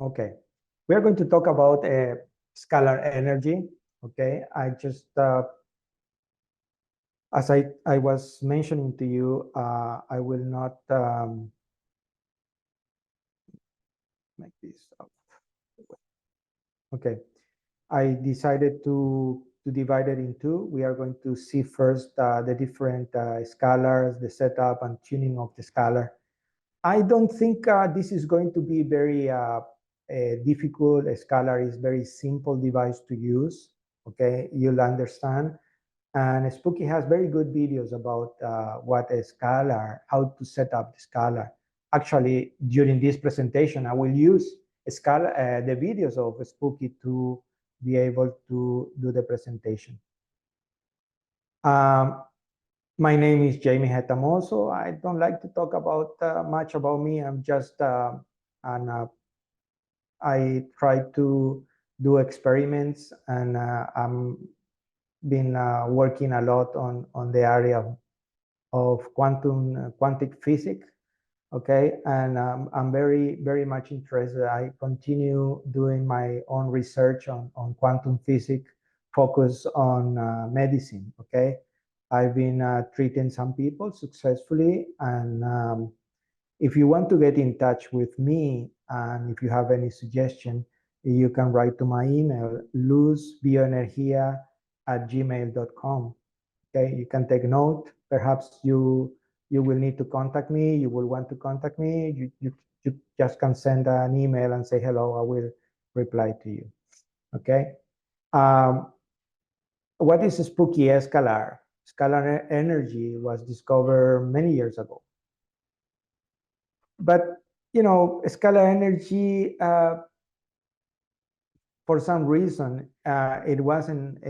Okay, we are going to talk about scalar energy. Okay, I just, as I was mentioning to you, I will not make this up. Okay, I decided to divide it in two. We are going to see first the different scalars, the setup and tuning of the scalar. I don't think this is going to be very difficult. A scalar is very simple device to use. Okay, you'll understand. And Spooky has very good videos about what a scalar, how to set up the scalar. Actually, during this presentation, I will use the videos of Spooky to be able to do the presentation. My name is Jaime Retamoso. I don't like to talk about much about me. I'm just I try to do experiments, and I'm been working a lot on the area of quantic physics. Okay, and I'm very much interested. I continue doing my own research on quantum physics, focus on medicine. Okay, I've been treating some people successfully, and if you want to get in touch with me, and if you have any suggestion, you can write to my email, luzbioenergia@gmail.com. Okay, you can take note. Perhaps you will need to contact me. You will want to contact me. You just can send an email and say hello. I will reply to you. Okay. What is spooky scalar? Scalar energy was discovered many years ago. But you know, scalar energy, for some reason, it wasn't.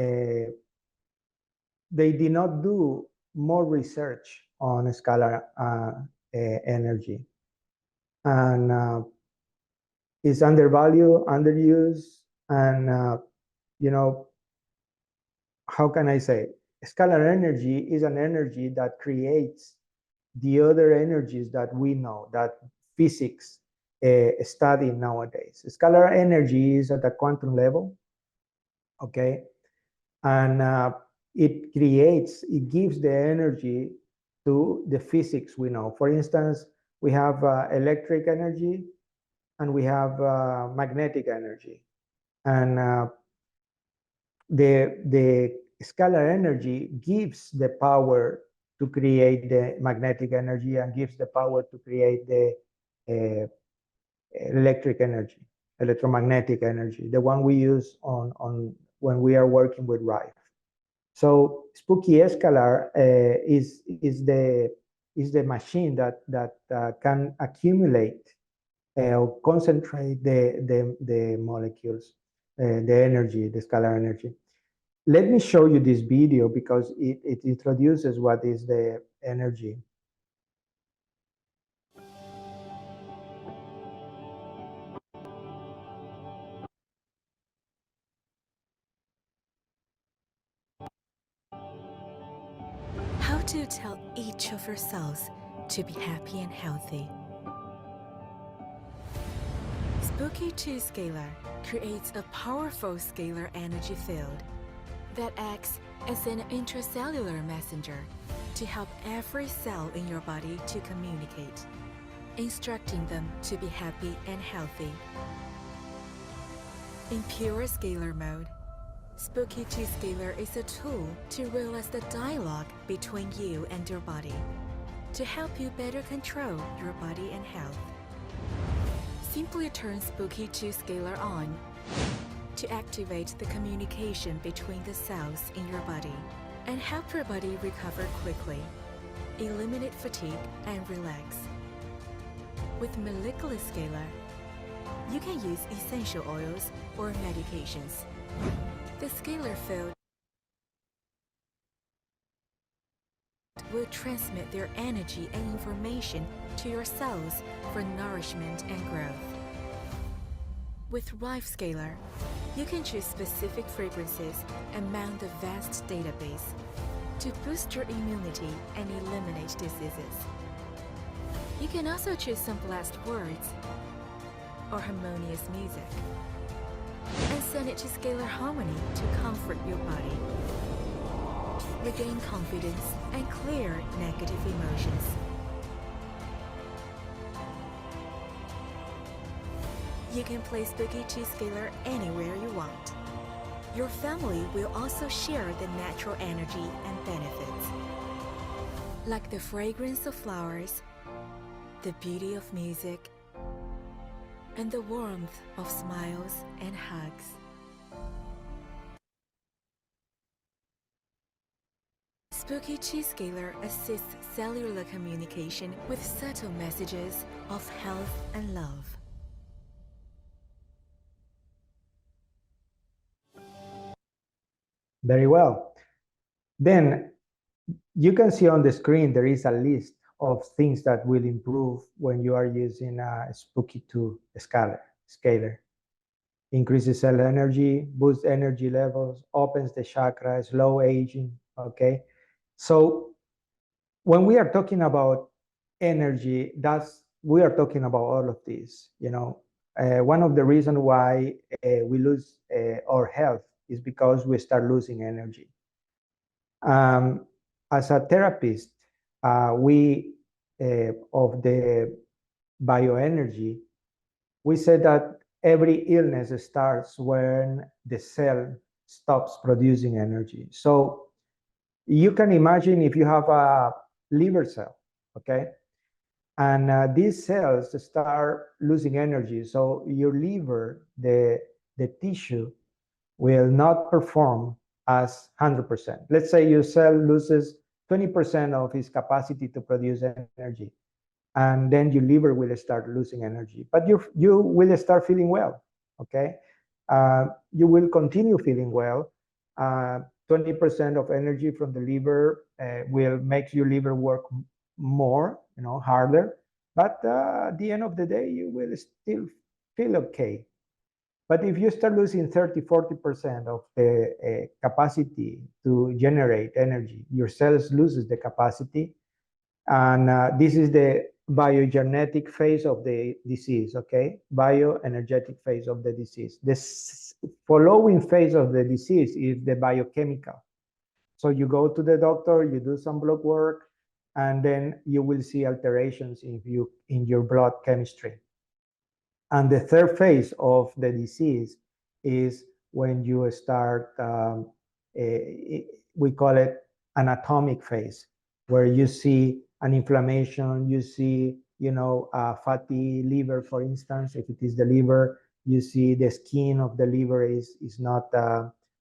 They did not do more research on scalar energy, and it's undervalued, underused, and you know, how can I say? Scalar energy is an energy that creates the other energies that we know, that physics study nowadays. Scalar energy is at the quantum level, okay? And it gives the energy to the physics we know. For instance, we have electric energy and we have magnetic energy. And the scalar energy gives the power to create the magnetic energy and gives the power to create the electric energy, electromagnetic energy, the one we use on when we are working with Rife. So spooky scalar is the machine that can accumulate or concentrate the molecules, the energy, the scalar energy. Let me show you this video because it introduces what is the energy. How to tell each of your cells to be happy and healthy. Spooky2 Scalar creates a powerful scalar energy field that acts as an intracellular messenger to help every cell in your body to communicate, instructing them to be happy and healthy. In pure scalar mode, Spooky2 Scalar is a tool to realize the dialogue between you and your body, to help you better control your body and health. Simply turn Spooky2 Scalar on to activate the communication between the cells in your body and help your body recover quickly, eliminate fatigue, and relax. With molecular scalar, you can use essential oils or medications. The scalar field will transmit their energy and information to your cells for nourishment and growth. With Rife Scalar, you can choose specific fragrances and mount a vast database to boost your immunity and eliminate diseases. You can also choose some blessed words or harmonious music. And send it to scalar harmony to comfort your body. Regain confidence and clear negative emotions. You can play Spooky2 Scalar anywhere you want. Your family will also share the natural energy and benefits, like the fragrance of flowers, the beauty of music, and the warmth of smiles and hugs. Spooky2 Scalar assists cellular communication with subtle messages of health and love. Very well. Then you can see on the screen there is a list of things that will improve when you are using a Spooky2 scalar. Increases cell energy, boosts energy levels, opens the chakras, slow aging, okay? So when we are talking about energy, we are talking about all of this, you know. One of the reasons why we lose our health is because we start losing energy. As a therapist, we of the bioenergy, we said that every illness starts when the cell stops producing energy. So you can imagine if you have a liver cell, okay? And these cells start losing energy. So your liver, the tissue, will not perform as 100%. Let's say your cell loses 20% of its capacity to produce energy, and then your liver will start losing energy. But you will start feeling well, okay? You will continue feeling well. 20% of energy from the liver will make your liver work more, you know, harder. But at the end of the day, you will still feel okay. But if you start losing 30, 40% of the capacity to generate energy, your cells loses the capacity. And this is the biogenetic phase of the disease, okay? Bioenergetic phase of the disease. This following phase of the disease is the biochemical. So you go to the doctor, you do some blood work, and then you will see alterations in your blood chemistry. And the third phase of the disease is when you start, we call it anatomic phase, where you see an inflammation, you see, you know, a fatty liver, for instance. If it is the liver, you see the skin of the liver is not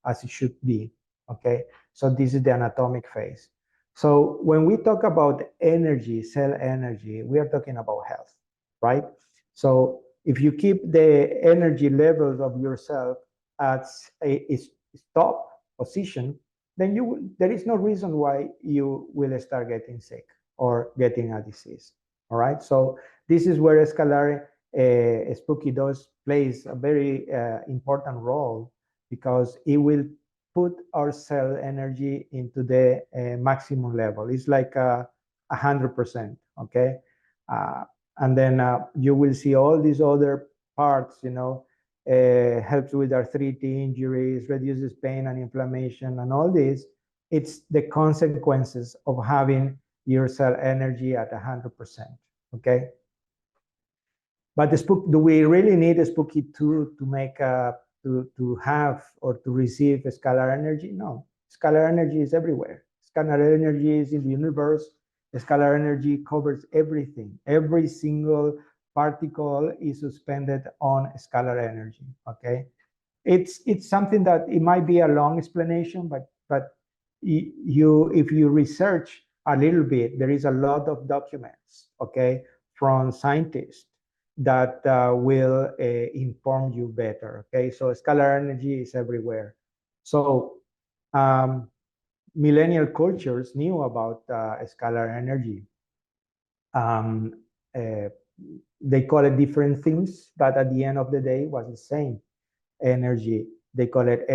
as it should be, okay? So this is the anatomic phase. So when we talk about energy, cell energy, we are talking about health, right? So if you keep the energy levels of yourself at a stop position, then there is no reason why you will start getting sick or getting a disease. All right. So this is where Scalar Spooky plays a very important role, because it will put our cell energy into the maximum level. It's like 100%. Okay. And then you will see all these other parts, you know, helps with arthritic injuries, reduces pain and inflammation, and all this. It's the consequences of having your cell energy at 100%, okay? But do we really need a Spooky2 to make to have or to receive a scalar energy? No, scalar energy is everywhere. Scalar energy is in the universe. The scalar energy covers everything. Every single particle is suspended on scalar energy, okay? It's something that it might be a long explanation, but if you research a little bit, there is a lot of documents, okay, from scientists that will inform you better, okay? So scalar energy is everywhere. So millennial cultures knew about scalar energy. They call it different things, but at the end of the day, it was the same energy. They call it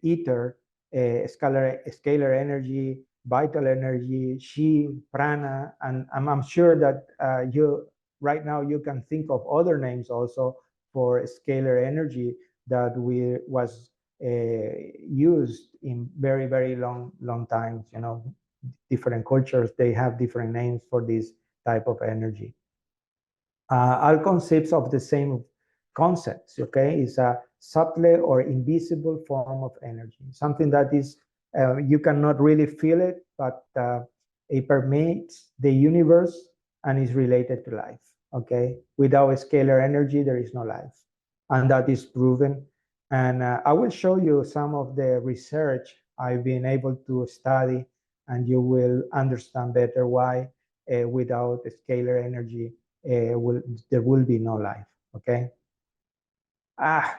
ether, scalar energy, vital energy, chi, prana, and I'm sure that right now you can think of other names also for scalar energy that was used in very, very long times. You know, different cultures, they have different names for this type of energy. All concepts of the same concepts, okay? It's a subtle or invisible form of energy, something that is, you cannot really feel it, but it permeates the universe and is related to life, okay? Without scalar energy, there is no life, and that is proven. And I will show you some of the research I've been able to study, and you will understand better why without scalar energy, there will be no life, okay?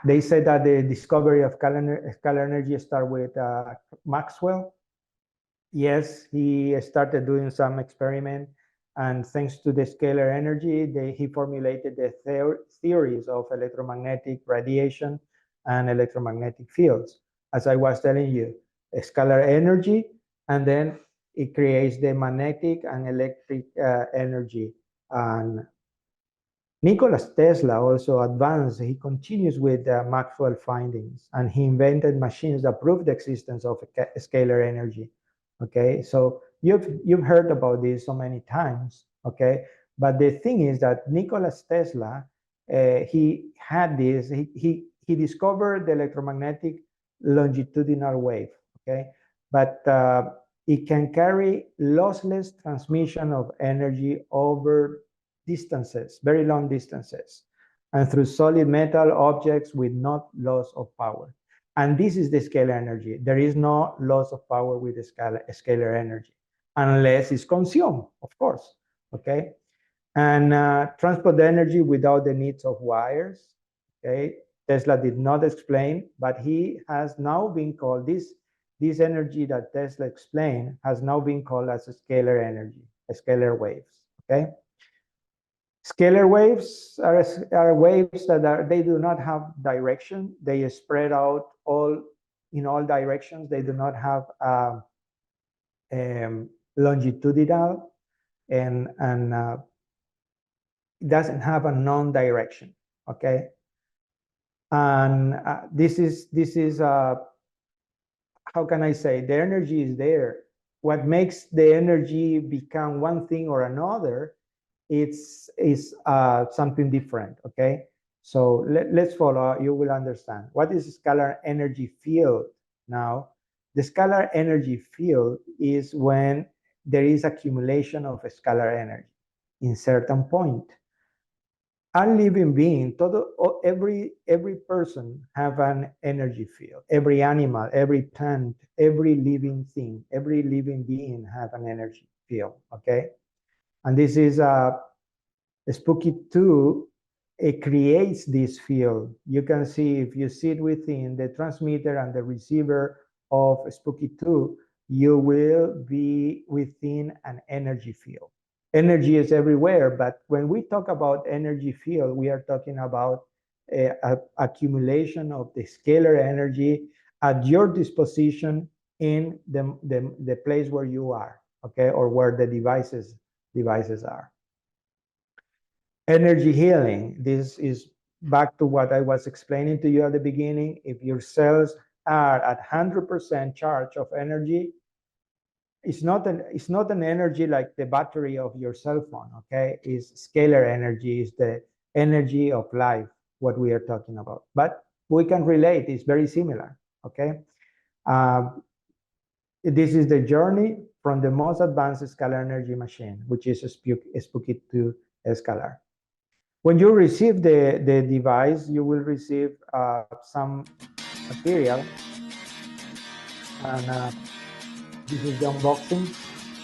They said that the discovery of scalar energy started with Maxwell. Yes, he started doing some experiment, and thanks to the scalar energy, he formulated the theories of electromagnetic radiation and electromagnetic fields. As I was telling you, scalar energy, and then it creates the magnetic and electric energy. And Nikola Tesla also advanced. He continues with Maxwell findings, and he invented machines that prove the existence of scalar energy. Okay, so you've heard about this so many times. Okay, but the thing is that Nikola Tesla, he had this. He discovered the electromagnetic longitudinal wave. Okay, but it can carry lossless transmission of energy over distances, very long distances, and through solid metal objects with no loss of power. And this is the scalar energy. There is no loss of power with the scalar energy, unless it's consumed, of course, okay? And transport energy without the needs of wires, okay? Tesla did not explain, but he has now been called, this energy that Tesla explained has now been called as a scalar energy, a scalar waves, okay? Scalar waves are waves that they do not have direction. They spread out in all directions. They do not have longitudinal, and it doesn't have a non-direction. Okay, and this is how can I say, the energy is there. What makes the energy become one thing or another, it's something different, okay? So let's follow, you will understand. What is scalar energy field now? The scalar energy field is when there is accumulation of scalar energy in certain point. All living being, every person have an energy field. Every animal, every plant, every living thing, every living being have an energy field, okay? And this is Spooky2. It creates this field. You can see if you sit within the transmitter and the receiver of Spooky2, you will be within an energy field. Energy is everywhere, but when we talk about energy field, we are talking about accumulation of the scalar energy at your disposition in the place where you are, okay, or where the devices are. Energy healing. This is back to what I was explaining to you at the beginning. If your cells are at 100% charge of energy, it's not an energy like the battery of your cell phone, okay? It's scalar energy, is the energy of life, what we are talking about. But we can relate, it's very similar, okay? This is the journey from the most advanced scalar energy machine, which is a Spooky2 Scalar. When you receive the device, you will receive some material, and this is the unboxing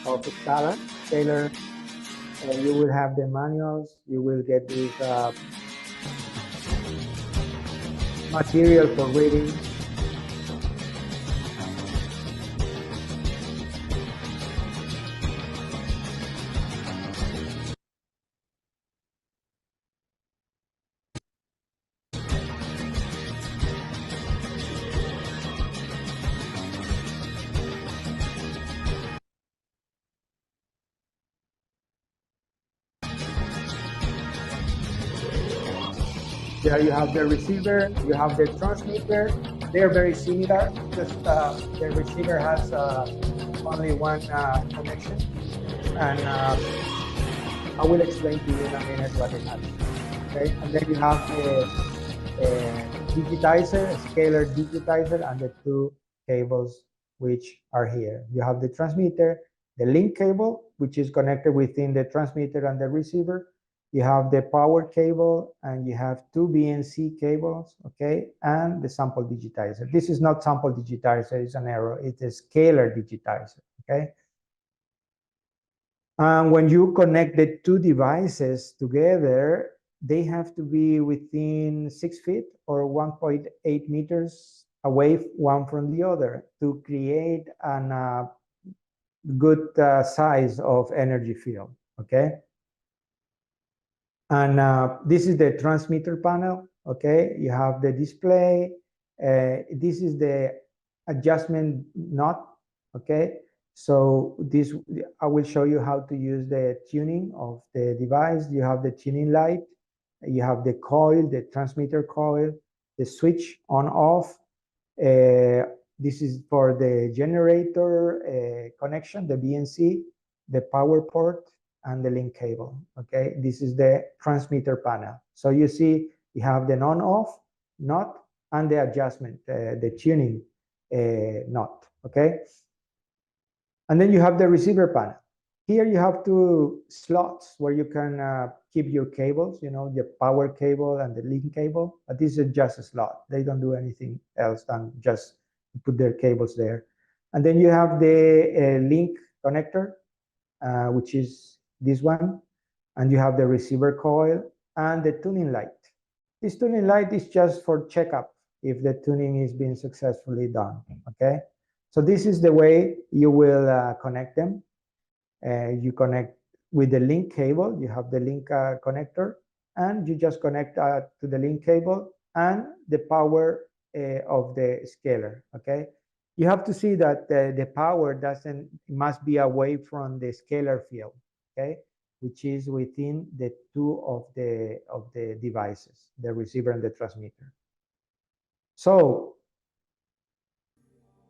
of the scalar. You will have the manuals. You will get this material for reading. There you have the receiver, you have the transmitter. They are very similar, just the receiver has only one connection. And I will explain to you in a minute what it has. Okay, and then you have the digitizer, a scalar digitizer, and the two cables which are here. You have the transmitter, the link cable, which is connected within the transmitter and the receiver. You have the power cable, and you have two BNC cables, okay, and the sample digitizer. This is not sample digitizer, it's an error. It's a scalar digitizer, okay? And when you connect the two devices together, they have to be within 6 feet or 1.8 meters away one from the other to create a good size of energy field, okay? And this is the transmitter panel, okay? You have the display. This is the adjustment knot, okay? So this, I will show you how to use the tuning of the device. You have the tuning light. You have the coil, the transmitter coil, the switch on off. This is for the generator connection, the BNC, the power port, and the link cable, okay? This is the transmitter panel. So you see, you have the on-off knot and the adjustment, the tuning knot, okay? And then you have the receiver panel. Here you have two slots where you can keep your cables, you know, the power cable and the link cable, but this is just a slot. They don't do anything else than just put their cables there. And then you have the link connector, which is this one, and you have the receiver coil and the tuning light. This tuning light is just for checkup if the tuning is being successfully done, okay? So this is the way you will connect them. You connect with the link cable, you have the link connector, and you just connect to the link cable and the power of the scalar, okay? You have to see that the power must be away from the scalar field, okay? Which is within the two of the devices, the receiver and the transmitter. So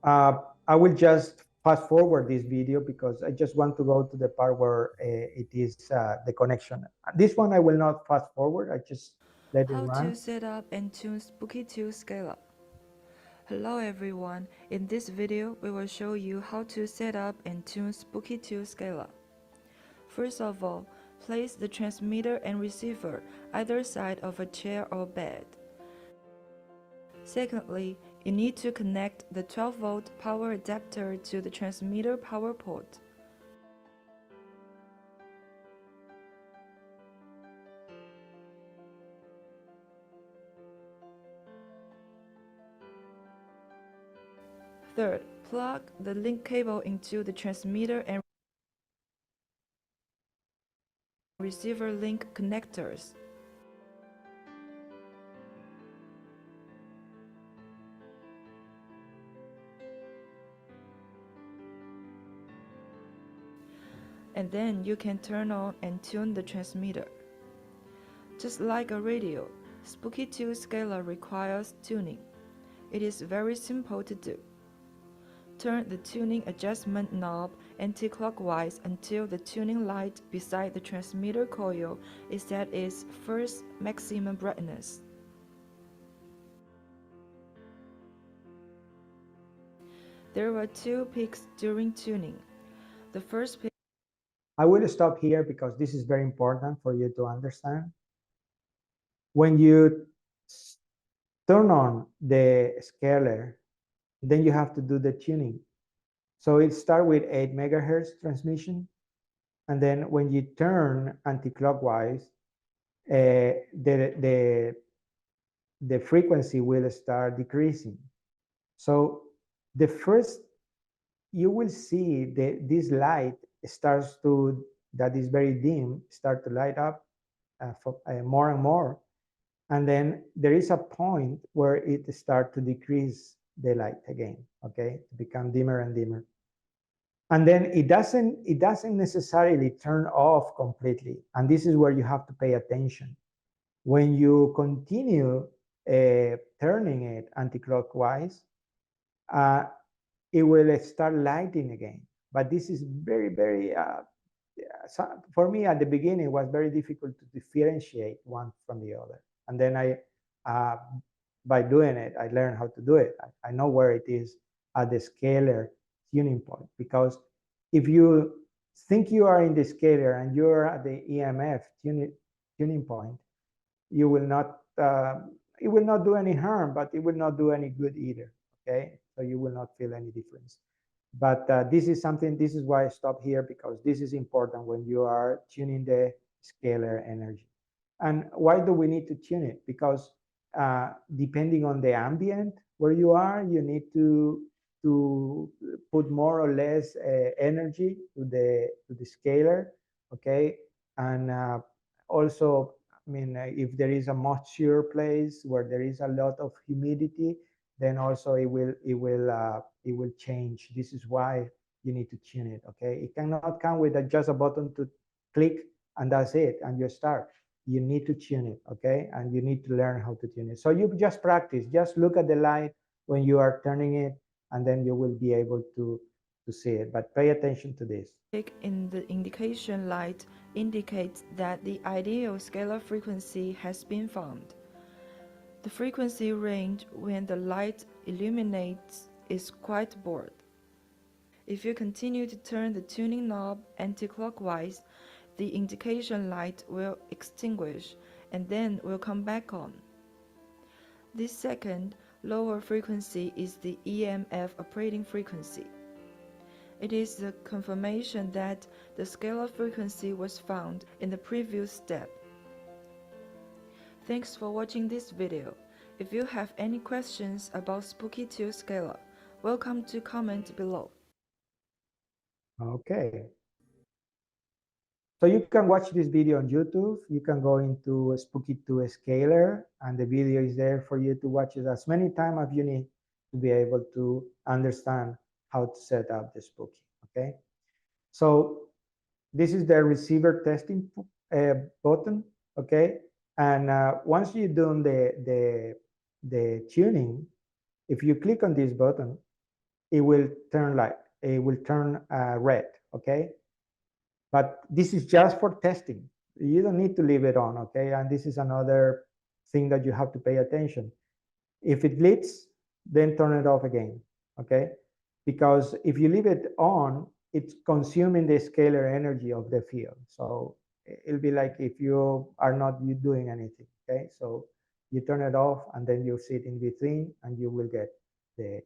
I will just fast forward this video because I just want to go to the part where it is the connection. This one I will not fast forward, I just let it run. How to set up and tune Spooky2 Scalar. Hello everyone, in this video we will show you how to set up and tune Spooky2 Scalar. First of all, place the transmitter and receiver either side of a chair or bed. Secondly, you need to connect the 12-volt power adapter to the transmitter power port. Third, plug the link cable into the transmitter and receiver link connectors. And then you can turn on and tune the transmitter. Just like a radio, Spooky2 Scalar requires tuning. It is very simple to do. Turn the tuning adjustment knob anti-clockwise until the tuning light beside the transmitter coil is at its first maximum brightness. There are two peaks during tuning. The first peak. I will stop here because this is very important for you to understand. When you turn on the scalar, then you have to do the tuning. So it starts with 8 megahertz transmission, and then when you turn anti-clockwise, the frequency will start decreasing. So the first, you will see this light starts to, that is very dim, start to light up more and more. And then there is a point where it starts to decrease the light again, okay, to become dimmer and dimmer. And then it doesn't necessarily turn off completely. And this is where you have to pay attention. When you continue turning it anti-clockwise, it will start lighting again. But this is very, for me at the beginning, it was very difficult to differentiate one from the other. And then by doing it, I learned how to do it. I know where it is at the scalar tuning point, because if you think you are in the scalar and you're at the EMF tuning point, you will not, it will not do any harm, but it will not do any good either, okay? So you will not feel any difference. But this is why I stop here, because this is important when you are tuning the scalar energy. And why do we need to tune it? Because depending on the ambient where you are, you need to put more or less energy to the scalar, okay? And also, I mean, if there is a moisture place where there is a lot of humidity, then also it will change. This is why you need to tune it, okay? It cannot come with just a button to click and that's it, and you start. You need to tune it, okay? And you need to learn how to tune it. So you just practice, just look at the light when you are turning it, and then you will be able to see it. But pay attention to this. In the indication light indicates that the ideal scalar frequency has been found. The frequency range when the light illuminates is quite broad. If you continue to turn the tuning knob anti-clockwise, the indication light will extinguish and then will come back on. This second, lower frequency is the EMF operating frequency. It is the confirmation that the scalar frequency was found in the previous step. Thanks for watching this video. If you have any questions about Spooky2 Scalar, welcome to comment below. Okay. So you can watch this video on YouTube. You can go into Spooky2 Scalar, and the video is there for you to watch it as many times as you need to be able to understand how to set up the Spooky, okay? So this is the receiver testing button, okay? And once you've done the tuning, if you click on this button, it will turn red, okay? But this is just for testing. You don't need to leave it on, okay? And this is another thing that you have to pay attention. If it leaks, then turn it off again, okay? Because if you leave it on, it's consuming the scalar energy of the field. So it'll be like if you are not doing anything, okay? So you turn it off and then you sit in between and you will get the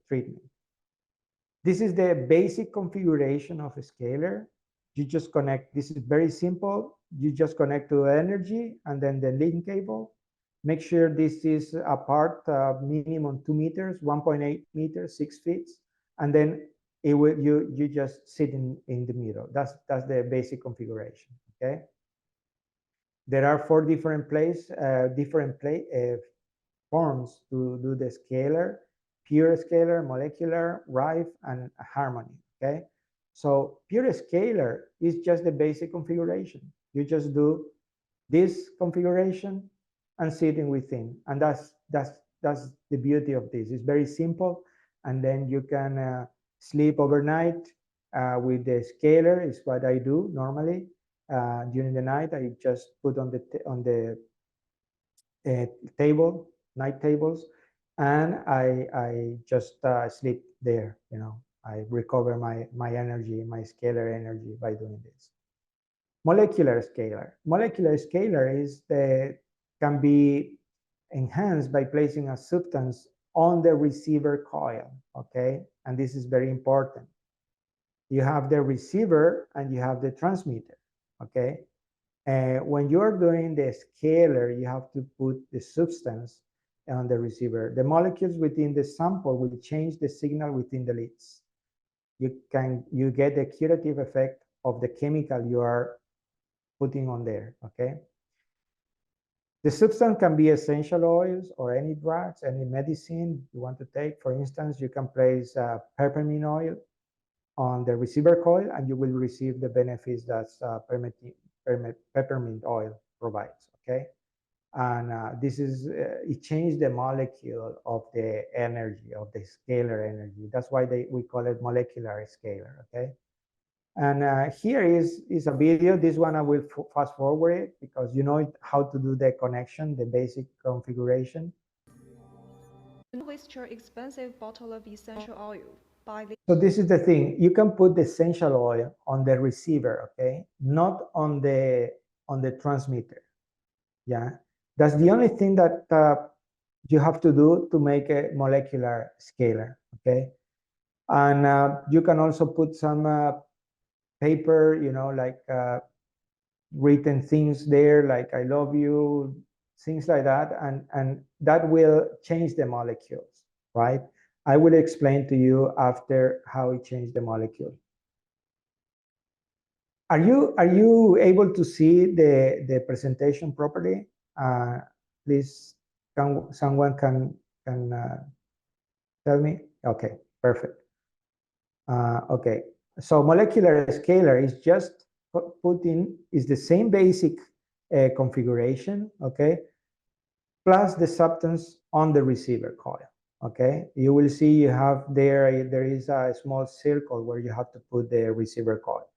treatment. This is the basic configuration of a scalar. You just connect, this is very simple. You just connect to energy and then the link cable. Make sure this is apart minimum 2 meters, 1.8 meters, 6 feet. And then it will, you just sit in the middle. That's the basic configuration, okay? There are 4 different forms to do the scalar: pure scalar, molecular, Rife, and harmony, okay? So pure scalar is just the basic configuration. You just do this configuration and sitting within, and that's the beauty of this. It's very simple, and then you can sleep overnight with the scalar. Is what I do normally. During the night, I just put on the table, night tables, and I just sleep there. You know, I recover my energy, my scalar energy by doing this. Molecular scalar. Molecular scalar can be enhanced by placing a substance on the receiver coil, okay? And this is very important. You have the receiver and you have the transmitter, okay? When you're doing the scalar, you have to put the substance on the receiver. The molecules within the sample will change the signal within the leads. You get the curative effect of the chemical you are putting on there, okay? The substance can be essential oils or any drugs, any medicine you want to take. For instance, you can place peppermint oil on the receiver coil and you will receive the benefits that peppermint oil provides, okay? And this is, it changed the molecule of the energy, of the scalar energy. That's why we call it molecular scalar, okay? And here is a video. This one I will fast forward it because you know how to do the connection, the basic configuration. Don't waste your expensive bottle of essential oil. Buy the So this is the thing. You can put the essential oil on the receiver, okay? Not on the transmitter. Yeah, that's the only thing that you have to do to make a molecular scalar, okay? And you can also put some paper, you know, like written things there, like I love you, things like that, and that will change the molecules, right? I will explain to you after how it changed the molecule. Are you able to see the presentation properly? Please, someone can tell me? Okay, perfect. Okay, so molecular scalar is just is the same basic configuration, okay, plus the substance on the receiver coil, okay? You will see you have there is a small circle where you have to put the receiver coil.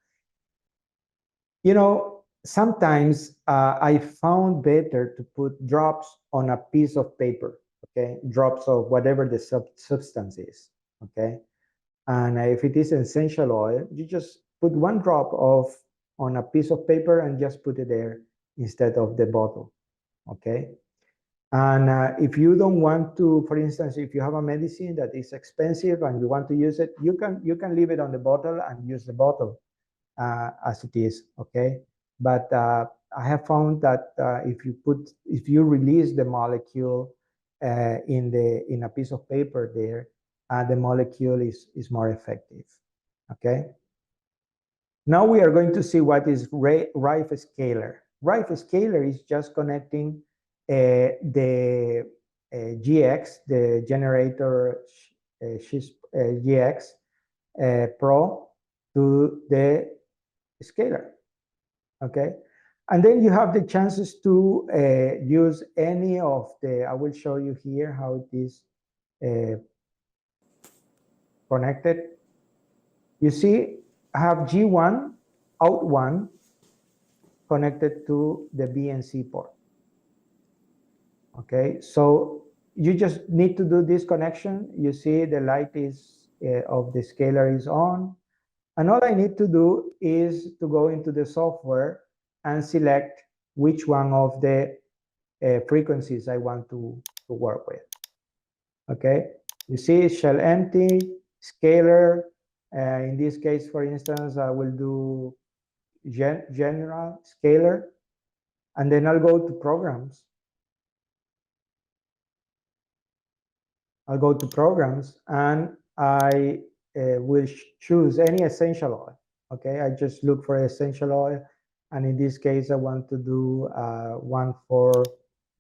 You know, sometimes I found better to put drops on a piece of paper, okay? Drops of whatever the substance is, okay? And if it is essential oil, you just put one drop on a piece of paper and just put it there instead of the bottle, okay? And if you don't want to, for instance, if you have a medicine that is expensive and you want to use it, you can leave it on the bottle and use the bottle as it is, okay? But I have found that if you release the molecule in a piece of paper there, the molecule is more effective, okay? Now we are going to see what is Rife scalar. Rife scalar is just connecting the GX, the generator GX Pro to the scalar, okay? And then you have the chances to use any of I will show you here how it is connected. You see, I have G1, out 1, connected to the BNC port. Okay, so you just need to do this connection. You see the light is of the scalar is on. And all I need to do is to go into the software and select which one of the frequencies I want to work with. Okay, you see shell empty, scalar. In this case, for instance, I will do general scalar, and then I'll go to programs. I'll go to programs and I will choose any essential oil. Okay, I just look for essential oil, and in this case, I want to do one for.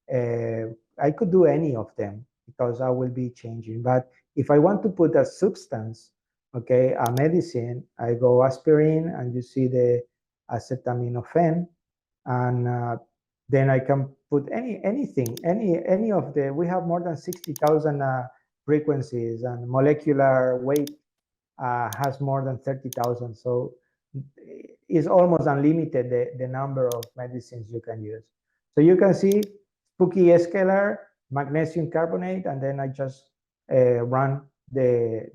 I could do any of them because I will be changing. But if I want to put a substance, okay, a medicine, I go aspirin, and you see the acetaminophen, and then I can put anything, any of the. We have more than 60,000 frequencies, and molecular weight has more than 30,000. So it's almost unlimited the number of medicines you can use. So you can see Spooky Scalar, magnesium carbonate, and then I just run the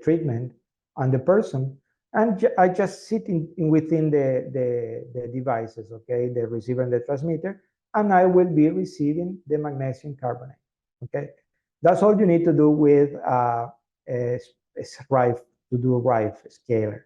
treatment on the person, and I just sit within the devices, okay, the receiver and the transmitter, and I will be receiving the magnesium carbonate, okay? That's all you need to do with Rife, to do Rife scalar,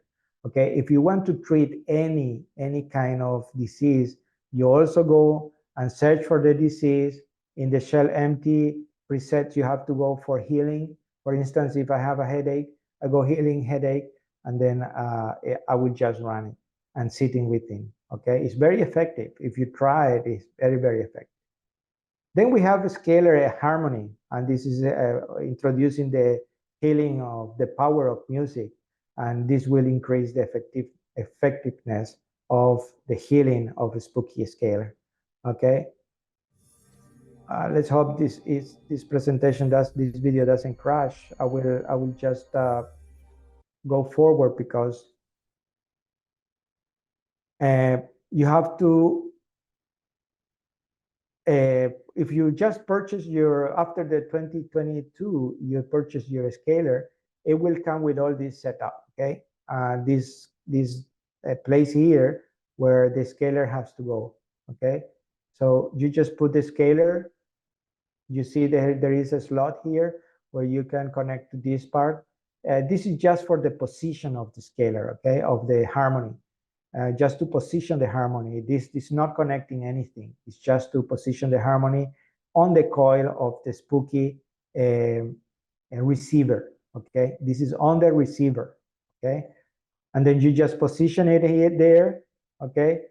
okay? If you want to treat any kind of disease, you also go and search for the disease. In the shell empty preset, you have to go for healing. For instance, if I have a headache, I go healing headache, and then I will just run it and sitting within, okay? It's very effective. If you try it, it's very, very effective. Then we have the scalar harmony, and this is introducing the healing of the power of music, and this will increase the effectiveness of the healing of a spooky scalar. Okay. Let's hope this video doesn't crash. I will just go forward because you have to, if you just purchase after the 2022, you purchase your scaler, it will come with all this setup, okay? This place here where the scaler has to go, okay? So you just put the scaler, you see there is a slot here where you can connect to this part. This is just for the position of the scaler, okay, of the harmony. Just to position the harmony. This is not connecting anything. It's just to position the harmony on the coil of the Spooky receiver, okay? This is on the receiver, okay? And then you just position it here, there, okay?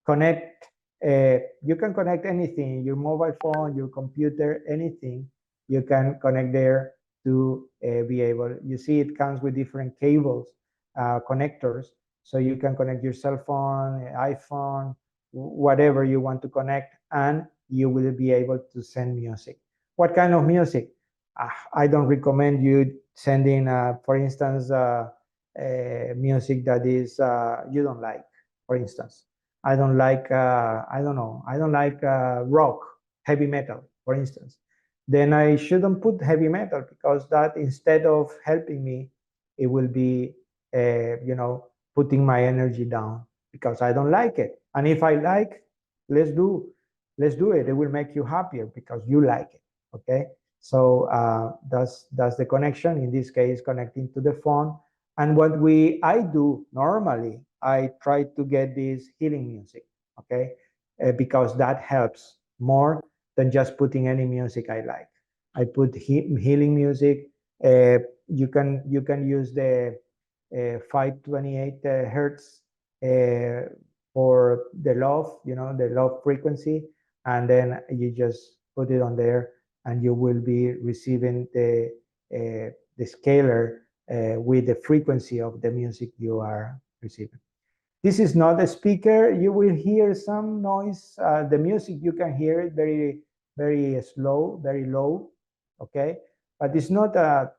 Connect, you can connect anything, your mobile phone, your computer, anything, you can connect there to be able, you see it comes with different cables, connectors, so you can connect your cell phone, iPhone, whatever you want to connect, and you will be able to send music. What kind of music? I don't recommend you sending, for instance, music that is you don't like, for instance. I don't like, I don't know, I don't like rock, heavy metal, for instance. Then I shouldn't put heavy metal because that instead of helping me, it will be, you know, putting my energy down because I don't like it. And if I like, let's do it. It will make you happier because you like it, okay? So that's the connection, in this case, connecting to the phone. And what I do normally, I try to get this healing music, okay? Because that helps more than just putting any music I like. I put healing music. You can use the 528 hertz for the love, you know, the love frequency, and then you just put it on there, and you will be receiving the scalar with the frequency of the music you are receiving. This is not a speaker. You will hear some noise. The music, you can hear it very, very slow, very low, okay? But it's not a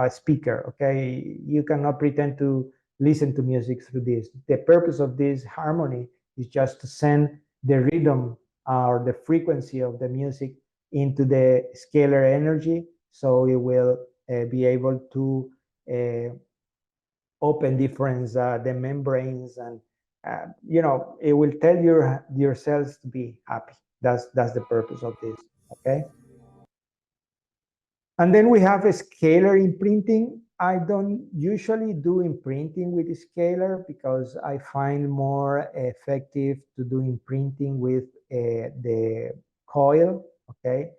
speaker, okay? You cannot pretend to listen to music through this. The purpose of this harmony is just to send the rhythm or the frequency of the music into the scalar energy, so it will be able to open different the membranes, and you know, it will tell your cells to be happy. That's the purpose of this, okay? And then we have a scalar imprinting. I don't usually do imprinting with the scalar because I find more effective to do imprinting with the coil, okay?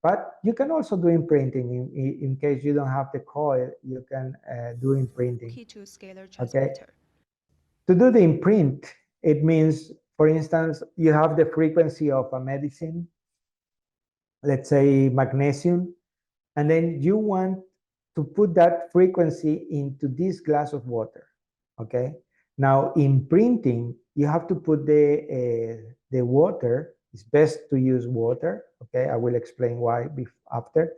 But you can also do imprinting in case you don't have the coil. You can do imprinting. Spooky2 Scalar Okay. transmitter. To do the imprint, it means, for instance, you have the frequency of a medicine, let's say magnesium, and then you want to put that frequency into this glass of water. Okay. Now, in printing, you have to put the water. It's best to use water. Okay, I will explain why after.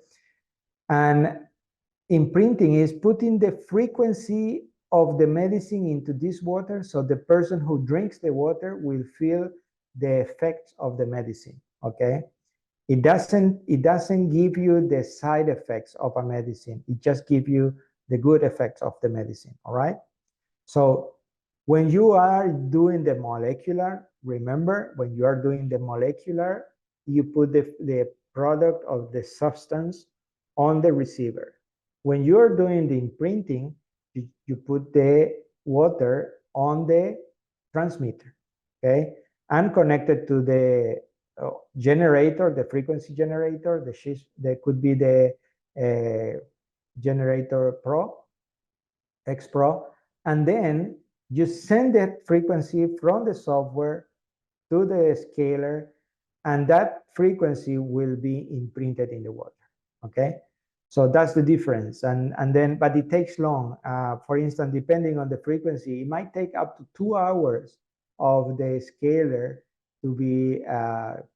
And imprinting is putting the frequency of the medicine into this water, so the person who drinks the water will feel the effects of the medicine. Okay. It doesn't give you the side effects of a medicine. It just gives you the good effects of the medicine. All right. So when you are doing the molecular, remember, when you are doing the molecular, you put the product of the substance on the receiver. When you are doing the imprinting, you put the water on the transmitter, okay? And connected to the generator, the frequency generator, that could be the generator Pro, X Pro, and then you send that frequency from the software to the scalar, and that frequency will be imprinted in the water, okay? So that's the difference, and then, but it takes long. For instance, depending on the frequency, it might take up to 2 hours of the scalar to be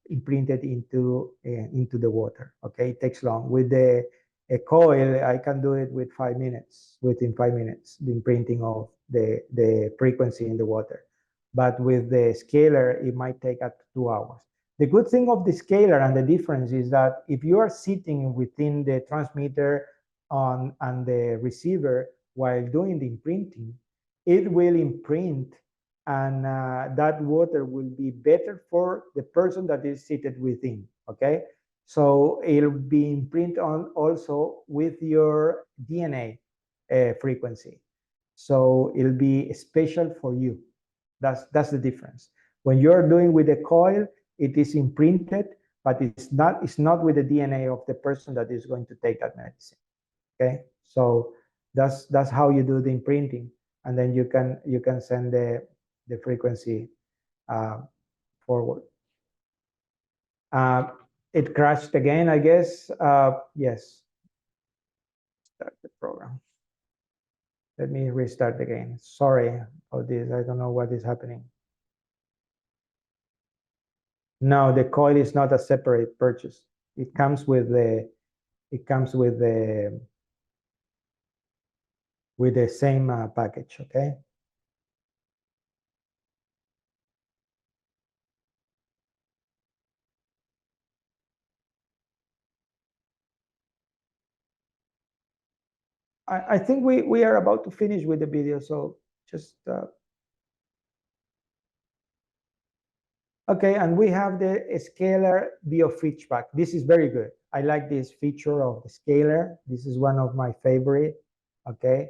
imprinted into the water. Okay, it takes long. With a coil, I can do it with 5 minutes, within 5 minutes, the imprinting of the frequency in the water. But with the scalar, it might take up to 2 hours. The good thing of the scalar and the difference is that if you are sitting within the transmitter and the receiver while doing the imprinting, it will imprint, and that water will be better for the person that is seated within, okay? So it'll be imprinted on also with your DNA frequency. So it'll be special for you. That's the difference. When you're doing with a coil, it is imprinted, but it's not with the DNA of the person that is going to take that medicine. Okay, so that's how you do the imprinting, and then you can send the frequency forward. It crashed again, I guess. Yes. Start the program. Let me restart again. Sorry about this. I don't know what is happening. No, the coil is not a separate purchase. It comes with the same package. Okay. I think we are about to finish with the video, so just okay. And we have the scalar biofeedback. This is very good. I like this feature of the scalar. This is one of my favorite. Okay,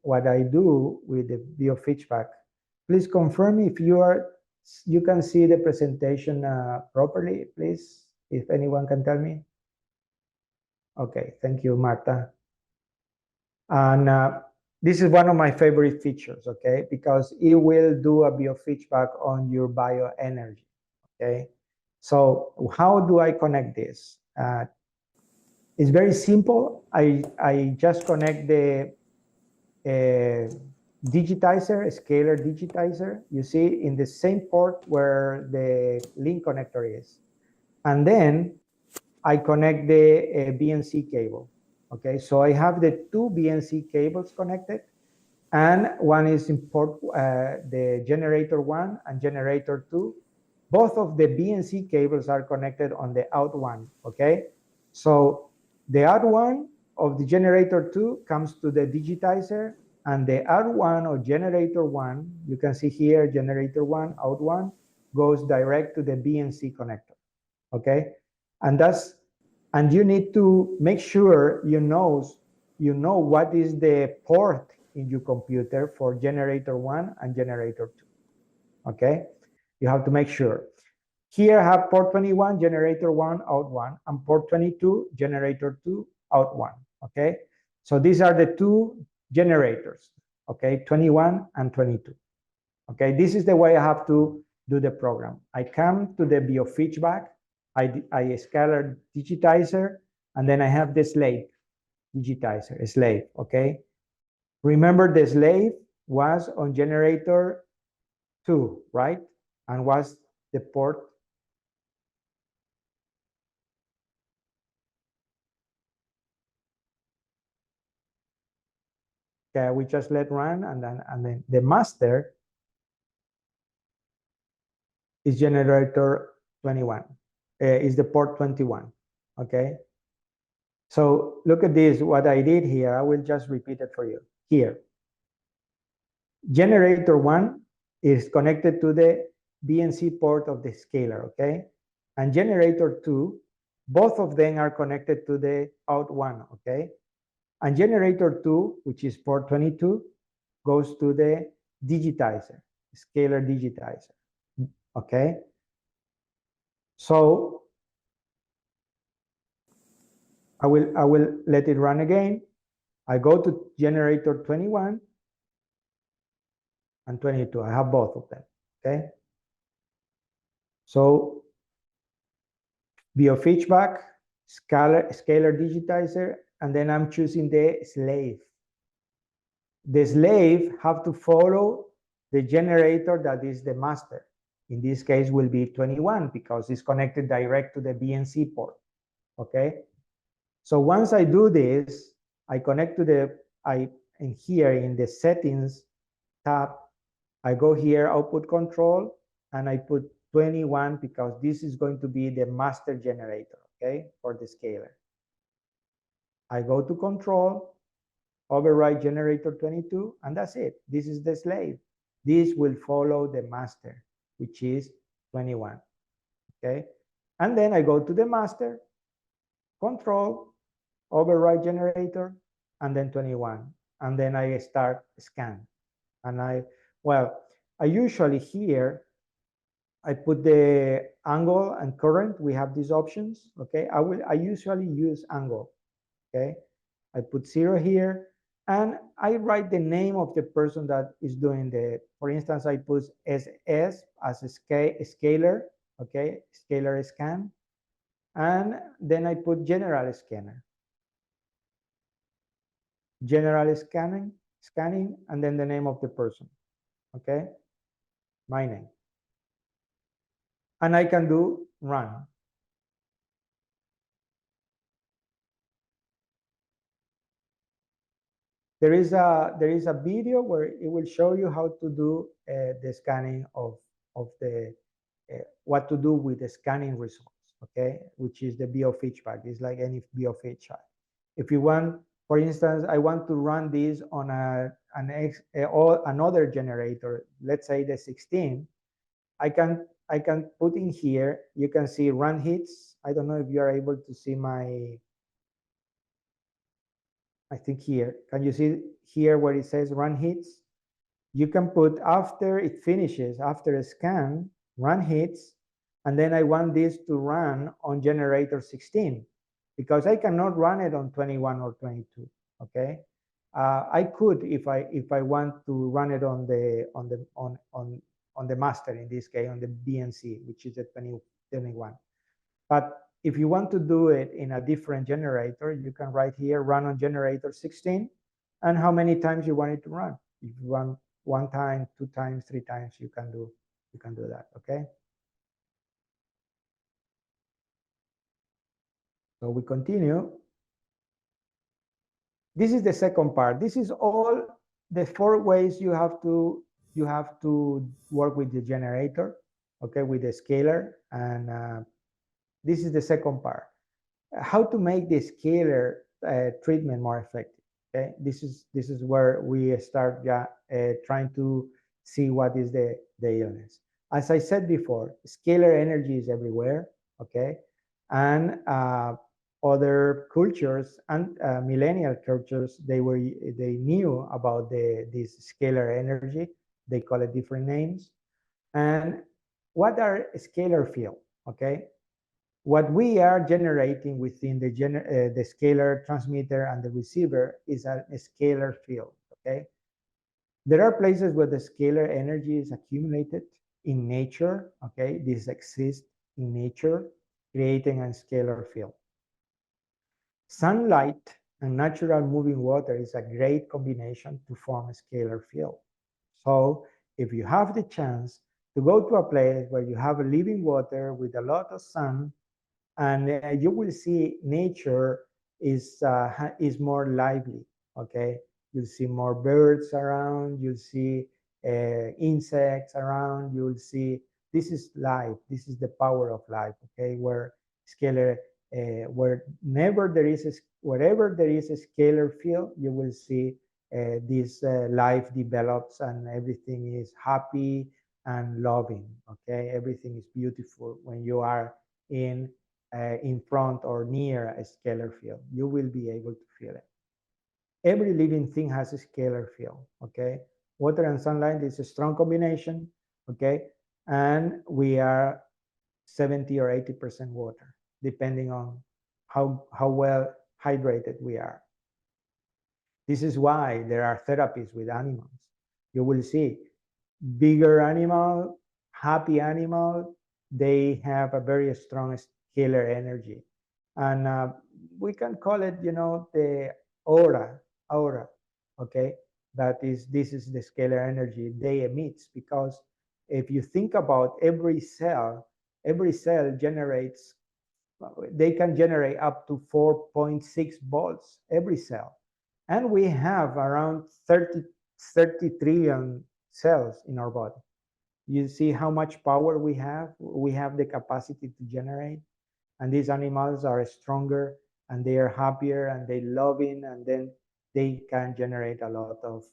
what I do with the biofeedback. Please confirm if you can see the presentation properly, please. If anyone can tell me. Okay, thank you, Marta. And this is one of my favorite features, okay, because it will do a biofeedback on your bioenergy, okay? So how do I connect this? It's very simple. I just connect the digitizer, scalar digitizer, you see, in the same port where the link connector is. And then I connect the BNC cable. Okay, so I have the two BNC cables connected, and one is in port, the generator 1 and generator 2. Both of the BNC cables are connected on the out one, okay? So the out one of the generator 2 comes to the digitizer, and the out one of generator 1, you can see here, generator 1, out 1, goes direct to the BNC connector, okay? And you need to make sure you know what is the port in your computer for generator 1 and generator 2. Okay, you have to make sure. Here I have port 21, generator 1, out 1, and port 22, generator 2, out 1. Okay, so these are the two generators. Okay, 21 and 22. Okay, this is the way I have to do the program. I come to the biofeedback. I scalar digitizer, and then I have the slave digitizer, slave, okay? Remember the slave was on generator 2, right? And was the port. Okay, we just let run, and then the master is generator 21. Is the port 21, okay? So look at this, what I did here. I will just repeat it for you. Here, generator 1 is connected to the BNC port of the scalar, okay? And generator 2, both of them are connected to the out 1, okay? And generator 2, which is port 22, goes to the digitizer, scalar digitizer, okay? So I will let it run again. I go to generator 21 and 22. I have both of them, okay? So biofeedback, scalar digitizer, and then I'm choosing the slave. The slave have to follow the generator that is the master. In this case will be 21 because it's connected direct to the BNC port, okay? So once I do this, I connect to in here in the settings tab, I go here, output control, and I put 21 because this is going to be the master generator, okay, for the scalar. I go to control, override generator 22, and that's it. This is the slave. This will follow the master, which is 21, okay? And then I go to the master, control, override generator, and then 21. And then I start scan. And I usually here, I put the angle and current. We have these options, okay? I usually use angle, okay? I put 0 here, and I write the name of the person that is doing for instance, I put SS as a scalar, okay? Scalar scan. And then I put general scanner. General scanning, and then the name of the person, okay? My name. And I can do run. There is a video where it will show you how to do the scanning of the what to do with the scanning results, okay? Which is the biofeedback. It's like any biofeedback. If you want, for instance, I want to run this on another generator, let's say the 16, I can put in here, you can see run hits. I don't know if you are able to see I think here. Can you see here where it says run hits? You can put after it finishes, after a scan, run hits, and then I want this to run on generator 16 because I cannot run it on 21 or 22, okay? I could if I want to run it on the master, in this case on the BNC, which is the 21. But if you want to do it in a different generator, you can write here run on generator 16 and how many times you want it to run. If you want 1 time, 2 times, 3 times, you can do that, okay? So we continue. This is the second part. This is all the 4 ways you have to work with the generator, okay, with the scalar. And this is the second part. How to make the scalar treatment more effective. Okay, this is where we start trying to see what is the illness. As I said before, scalar energy is everywhere. Okay, and other cultures and millennial cultures, they knew about this scalar energy. They call it different names. And what are scalar field? Okay, what we are generating within the scalar transmitter and the receiver is a scalar field, okay? There are places where the scalar energy is accumulated in nature, okay? This exists in nature, creating a scalar field. Sunlight and natural moving water is a great combination to form a scalar field. So if you have the chance to go to a place where you have a living water with a lot of sun, and you will see nature is more lively, okay? You'll see more birds around, you'll see insects around, you'll see, this is life, this is the power of life, okay? Where scalar, wherever there is a scalar field, you will see this life develops and everything is happy and loving, okay? Everything is beautiful when you are in front or near a scalar field. You will be able to feel it. Every living thing has a scalar field, okay? Water and sunlight is a strong combination, okay? And we are 70 or 80% water, depending on how well hydrated we are. This is why there are therapies with animals. You will see bigger animal, happy animal, they have a very strong scalar energy. And we can call it, the aura, okay? This is the scalar energy they emit because if you think about every cell generates, they can generate up to 4.6 volts, every cell. And we have around 30 trillion cells in our body. You see how much power we have? We have the capacity to generate. And these animals are stronger, and they are happier, and they loving, and then they can generate a lot of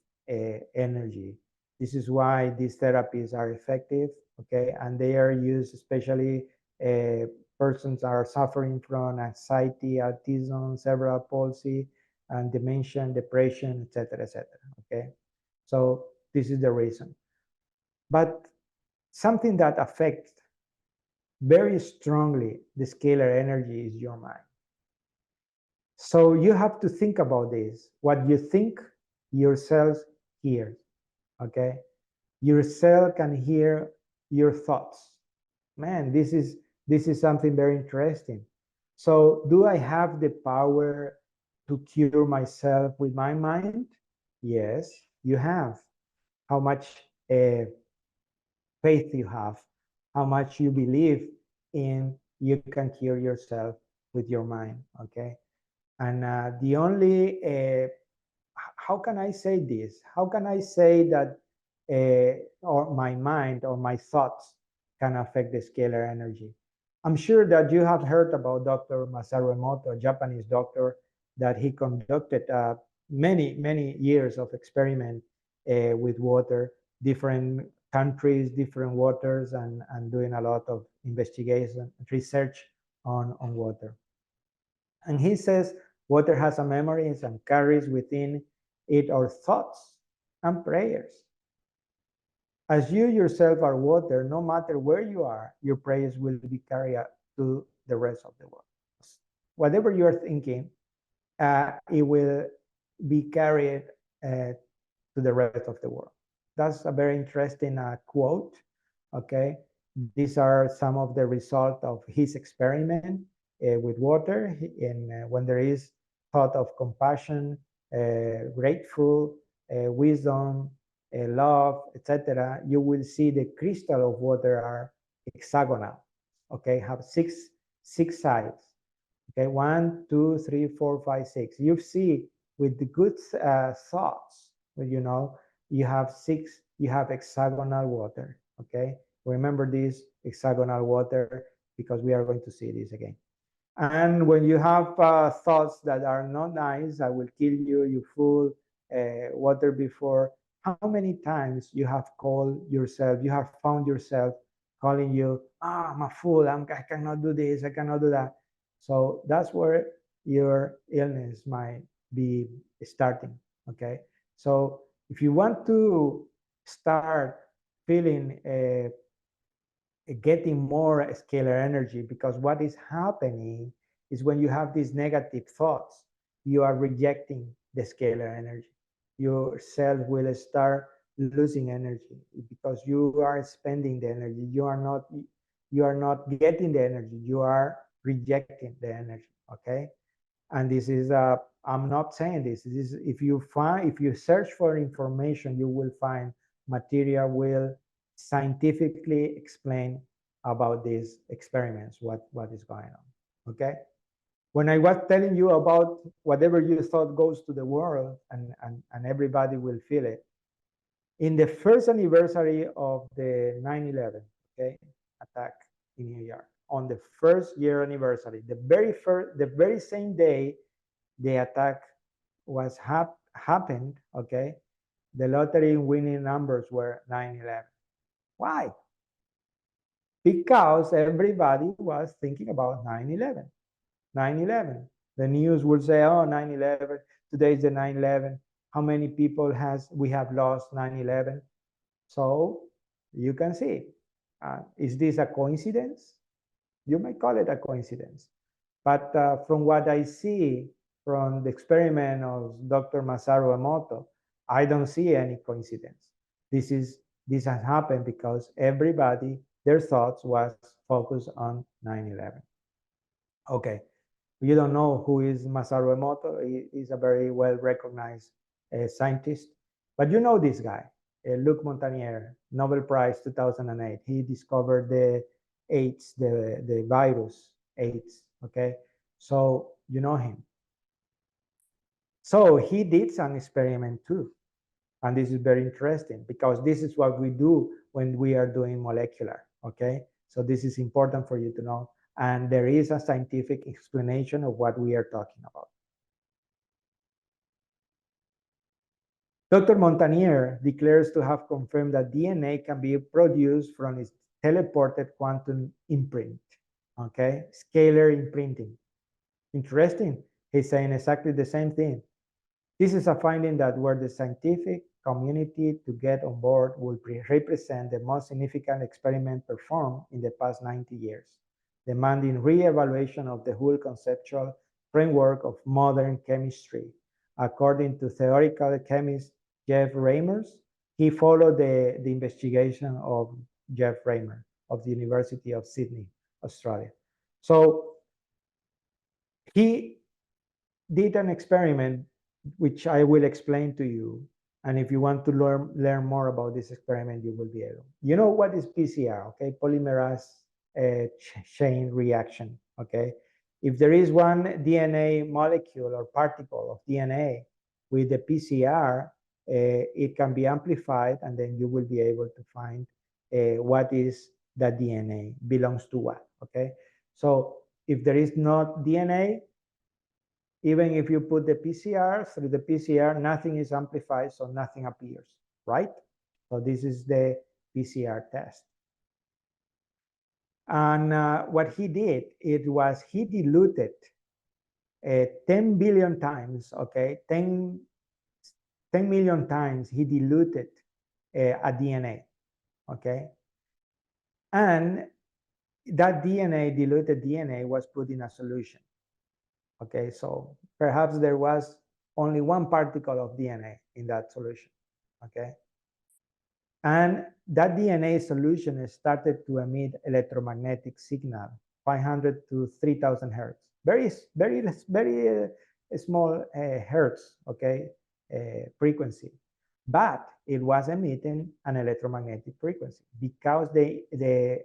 energy. This is why these therapies are effective, okay? And they are used especially persons are suffering from anxiety, autism, cerebral palsy, and dementia, depression, etc., okay? So this is the reason. But something that affects very strongly the scalar energy is your mind. So you have to think about this. What you think, your cells hear, okay? Your cell can hear your thoughts. Man, this is something very interesting. So do I have the power to cure myself with my mind? Yes, you have. How much faith you have, how much you believe in you can cure yourself with your mind, okay? And the only, how can I say this? How can I say that or my mind or my thoughts can affect the scalar energy? I'm sure that you have heard about Dr. Masaru Emoto, a Japanese doctor, that he conducted many years of experiment with water, different countries, different waters, and doing a lot of investigation, research on water. And he says water has a memory and carries within it our thoughts and prayers. As you yourself are water, no matter where you are, your prayers will be carried out to the rest of the world. Whatever you're thinking, it will be carried to the rest of the world. That's a very interesting quote, okay? These are some of the results of his experiment with water. And when there is thought of compassion, grateful, wisdom, love, etc., you will see the crystal of water are hexagonal, okay? Have six sides, okay? 1, 2, 3, 4, 5, 6. You see with the good thoughts, you know, you have hexagonal water, okay? Remember this hexagonal water because we are going to see this again. And when you have thoughts that are not nice, I will kill you, you fool, water before, how many times you have called yourself, you have found yourself calling you, I'm a fool, I cannot do this, I cannot do that. So that's where your illness might be starting, okay? So if you want to start feeling getting more scalar energy, because what is happening is when you have these negative thoughts, you are rejecting the scalar energy. Your cells will start losing energy because you are spending the energy. You are not getting the energy. You are rejecting the energy, okay? And this is I'm not saying this. This is if you search for information, you will find material will scientifically explain about these experiments, what is going on, okay? When I was telling you about whatever you thought goes to the world and everybody will feel it, in the first anniversary of the 9/11, okay, attack in New York, on the first year anniversary, the very same day the attack was happened, okay, the lottery winning numbers were 9/11. Why? Because everybody was thinking about 9/11. 9/11. The news will say, oh, 9/11, today is the 9/11. How many people we have lost 9/11? So you can see, is this a coincidence? You might call it a coincidence. But from what I see from the experiment of Dr. Masaru Emoto, I don't see any coincidence. This has happened because everybody, their thoughts was focused on 9/11. Okay, you don't know who is Masaru Emoto. He is a very well-recognized scientist, but you know this guy. Luc Montagnier, Nobel Prize 2008. He discovered the AIDS, the virus AIDS, okay? So you know him. So he did some experiment too. And this is very interesting because this is what we do when we are doing molecular, okay? So this is important for you to know. And there is a scientific explanation of what we are talking about. Dr. Montagnier declares to have confirmed that DNA can be produced from its teleported quantum imprint, okay? Scalar imprinting. Interesting. He's saying exactly the same thing. This is a finding that were the scientific community to get on board will represent the most significant experiment performed in the past 90 years, demanding re-evaluation of the whole conceptual framework of modern chemistry. According to theoretical chemist Jaime Retamoso, he followed the investigation of Jaime Retamoso of the University of Sydney, Australia. So he did an experiment which I will explain to you. And if you want to learn more about this experiment, you will be able. You know what is PCR, okay? Polymerase chain reaction, okay? If there is one DNA molecule or particle of DNA with the PCR, it can be amplified, and then you will be able to find what is that DNA belongs to what, okay? So if there is not DNA, even if you put the PCR, through the PCR, nothing is amplified, so nothing appears, right? So this is the PCR test. And what he did, it was he diluted 10 billion times, okay? 10 million times he diluted a DNA, okay? And that DNA, diluted DNA, was put in a solution. Okay, so perhaps there was only one particle of DNA in that solution, okay? And that DNA solution started to emit electromagnetic signal, 500 to 3000 hertz. Very small hertz, okay, frequency. But it was emitting an electromagnetic frequency because the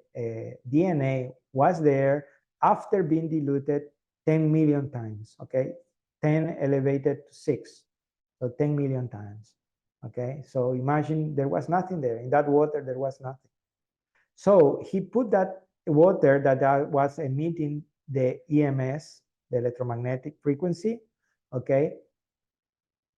DNA was there after being diluted 10 million times, okay? 10 elevated to 6, so 10 million times, okay? So imagine there was nothing there. In that water, there was nothing. So he put that water that was emitting the EMS, the electromagnetic frequency, okay?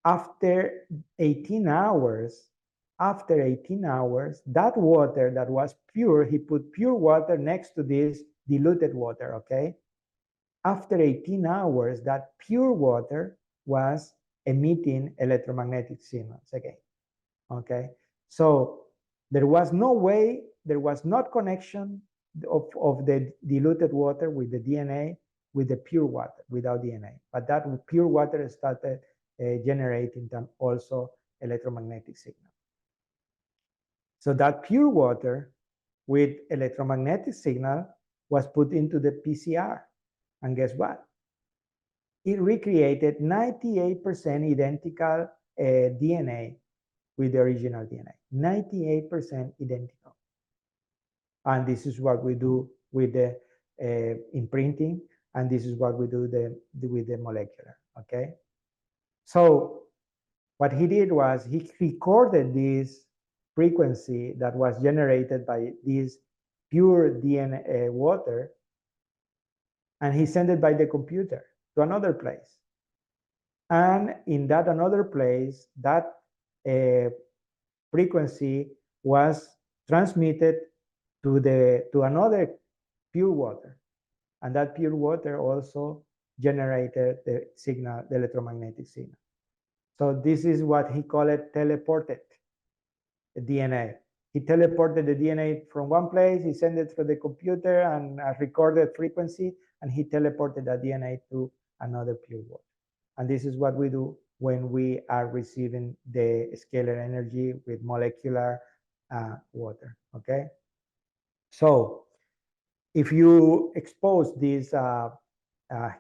After 18 hours, that water that was pure, he put pure water next to this diluted water, okay? After 18 hours, that pure water was emitting electromagnetic signals again, okay? So there was no way, there was not connection of the diluted water with the DNA, with the pure water, without DNA. But that pure water started generating them also electromagnetic signal. So that pure water with electromagnetic signal was put into the PCR. And guess what? It recreated 98% identical DNA with the original DNA. 98% identical. And this is what we do with the imprinting, and this is what we do with the molecular, okay? So what he did was he recorded this frequency that was generated by this pure DNA water, and he sent it by the computer to another place. And in that another place, that frequency was transmitted to another pure water. And that pure water also generated the signal, the electromagnetic signal. So this is what he called it teleported DNA. He teleported the DNA from one place, he sent it through the computer and a recorded frequency, and he teleported that DNA to another pure water. And this is what we do when we are receiving the scalar energy with molecular water, okay? So if you expose this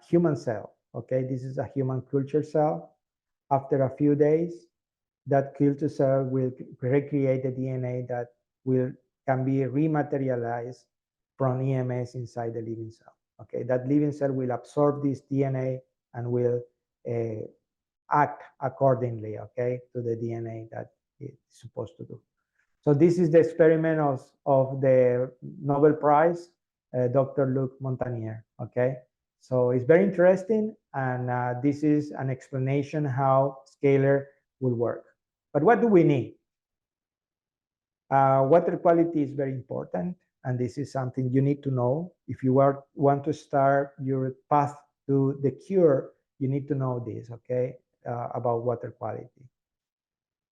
human cell, okay, this is a human culture cell, after a few days, that culture cell will recreate the DNA that can be rematerialized from EMS inside the living cell. Okay, that living cell will absorb this DNA and will act accordingly, okay, to the DNA that it's supposed to do. So this is the experiment of the Nobel Prize, Dr. Luc Montagnier, okay? So it's very interesting, and this is an explanation how scalar will work. But what do we need? Water quality is very important, and this is something you need to know. If you want to start your path to the cure, you need to know this, okay, about water quality.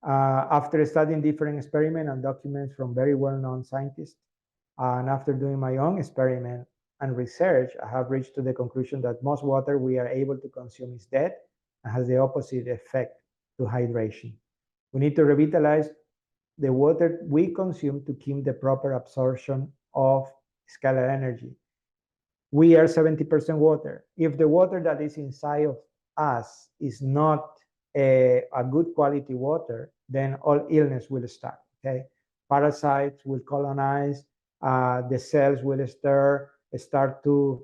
After studying different experiments and documents from very well-known scientists, and after doing my own experiment and research, I have reached to the conclusion that most water we are able to consume is dead and has the opposite effect to hydration. We need to revitalize the water we consume to keep the proper absorption of scalar energy. We are 70% water. If the water that is inside of us is not a good quality water, then all illness will start, okay? Parasites will colonize, the cells will start to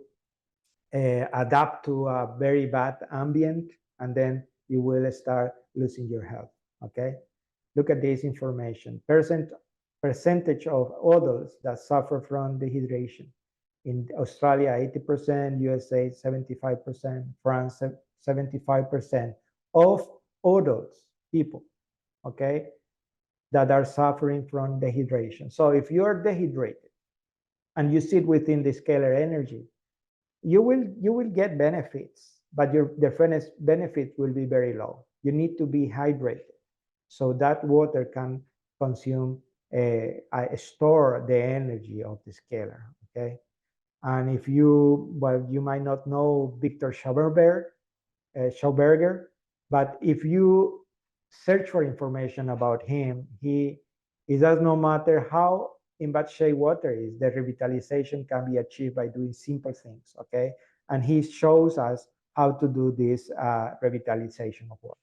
adapt to a very bad ambient, and then you will start losing your health, okay? Look at this information. Percentage of adults that suffer from dehydration. In Australia, 80%, USA, 75%, France, 75% of adults, people, okay, that are suffering from dehydration. So if you're dehydrated and you sit within the scalar energy, you will get benefits, but your benefits will be very low. You need to be hydrated so that water can consume, store the energy of the scalar, okay? And if you might not know Victor Schauberger, but if you search for information about him, it does not matter how in bad shape water is, the revitalization can be achieved by doing simple things, okay? And he shows us how to do this revitalization of water.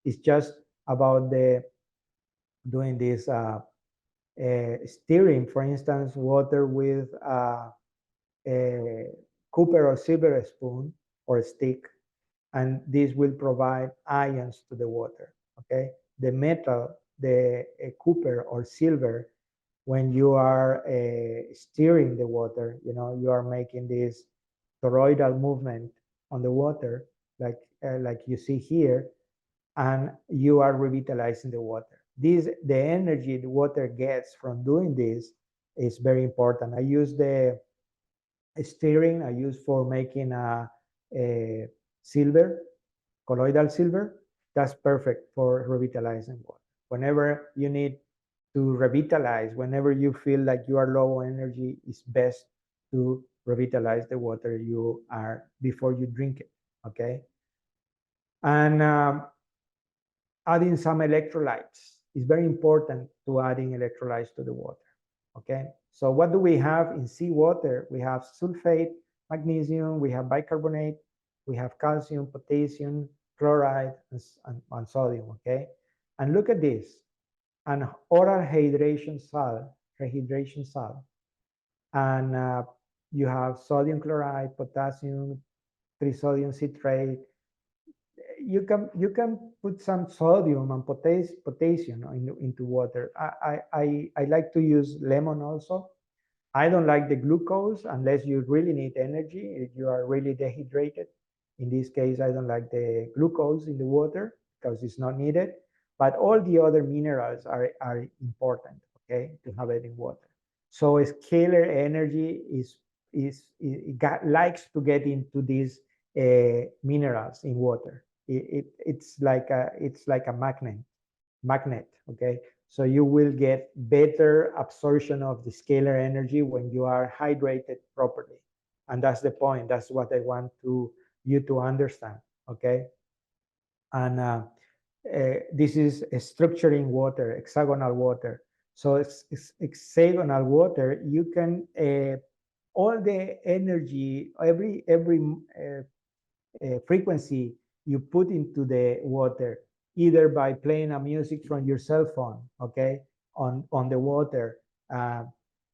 It's just about doing this stirring, for instance, water with a copper or silver spoon or stick, and this will provide ions to the water, okay? The metal, the copper or silver, when you are stirring the water, you are making this toroidal movement on the water, like you see here, and you are revitalizing the water. The energy the water gets from doing this is very important. I use the stirring I use for making a silver, colloidal silver. That's perfect for revitalizing water. Whenever you need to revitalize, whenever you feel like you are low on energy, it's best to revitalize the water you are before you drink it, okay? And adding some electrolytes is very important to adding electrolytes to the water, okay? So what do we have in seawater? We have sulfate, magnesium, we have bicarbonate, we have calcium, potassium, chloride, and sodium, okay? And look at this, an oral rehydration salt, and you have sodium chloride, potassium, trisodium citrate. You can put some sodium and potassium into water. I like to use lemon also. I don't like the glucose unless you really need energy, if you are really dehydrated. In this case, I don't like the glucose in the water because it's not needed. But all the other minerals are important, okay, to have it in water. So scalar energy likes to get into these minerals in water. It's like a magnet, okay? So you will get better absorption of the scalar energy when you are hydrated properly. And that's the point. That's what I want you to understand, okay? And this is structuring water, hexagonal water. So hexagonal water, you can, all the energy, every frequency you put into the water either by playing a music from your cell phone, okay, on the water.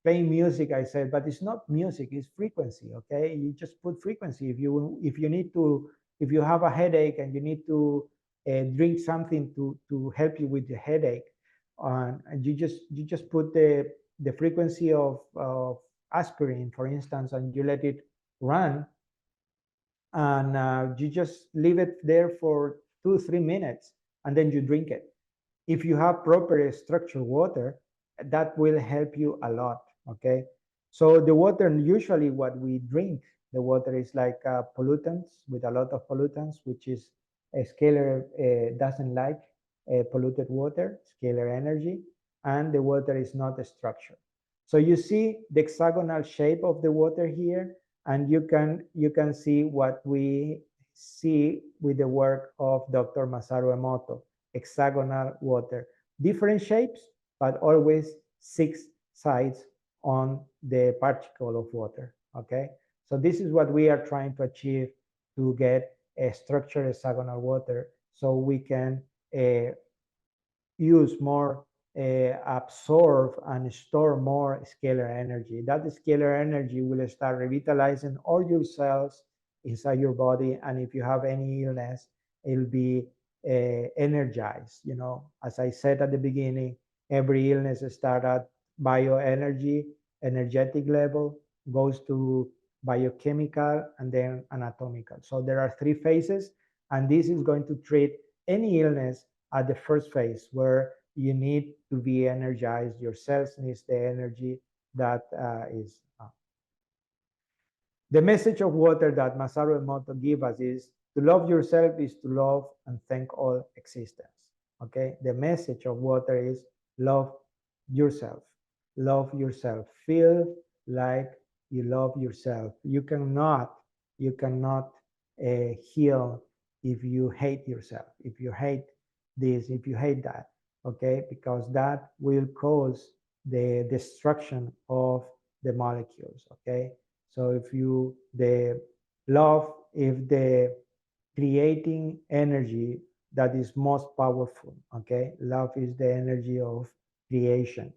Playing music, I said, but it's not music, it's frequency, okay? You just put frequency. If you need to, if you have a headache and you need to drink something to help you with the headache, and you just put the frequency of aspirin, for instance, and you let it run, and you just leave it there for 2-3 minutes, and then you drink it. If you have proper structured water, that will help you a lot, okay? So the water, usually what we drink, the water is like pollutants, with a lot of pollutants, which is a scalar doesn't like polluted water, scalar energy, and the water is not structured. So you see the hexagonal shape of the water here, and you can see what we see with the work of Dr. Masaru Emoto, hexagonal water. Different shapes, but always 6 sides on the particle of water, okay? So this is what we are trying to achieve, to get a structured hexagonal water, so we can use more, absorb and store more scalar energy. That scalar energy will start revitalizing all your cells inside your body, and if you have any illness, it'll be energized. You know, as I said at the beginning, every illness starts at bioenergy, energetic level, goes to biochemical, and then anatomical. So there are 3 phases, and this is going to treat any illness at the first phase, where you need to be energized. Your cells needs the energy that is. The message of water that Masaru Emoto give us is, to love yourself is to love and thank all existence. Okay, the message of water is love yourself. Love yourself. Feel like you love yourself. You cannot heal if you hate yourself. If you hate this, if you hate that, okay, because that will cause the destruction of the molecules, okay? So if you, the love, if the creating energy that is most powerful, okay? Love is the energy of creation,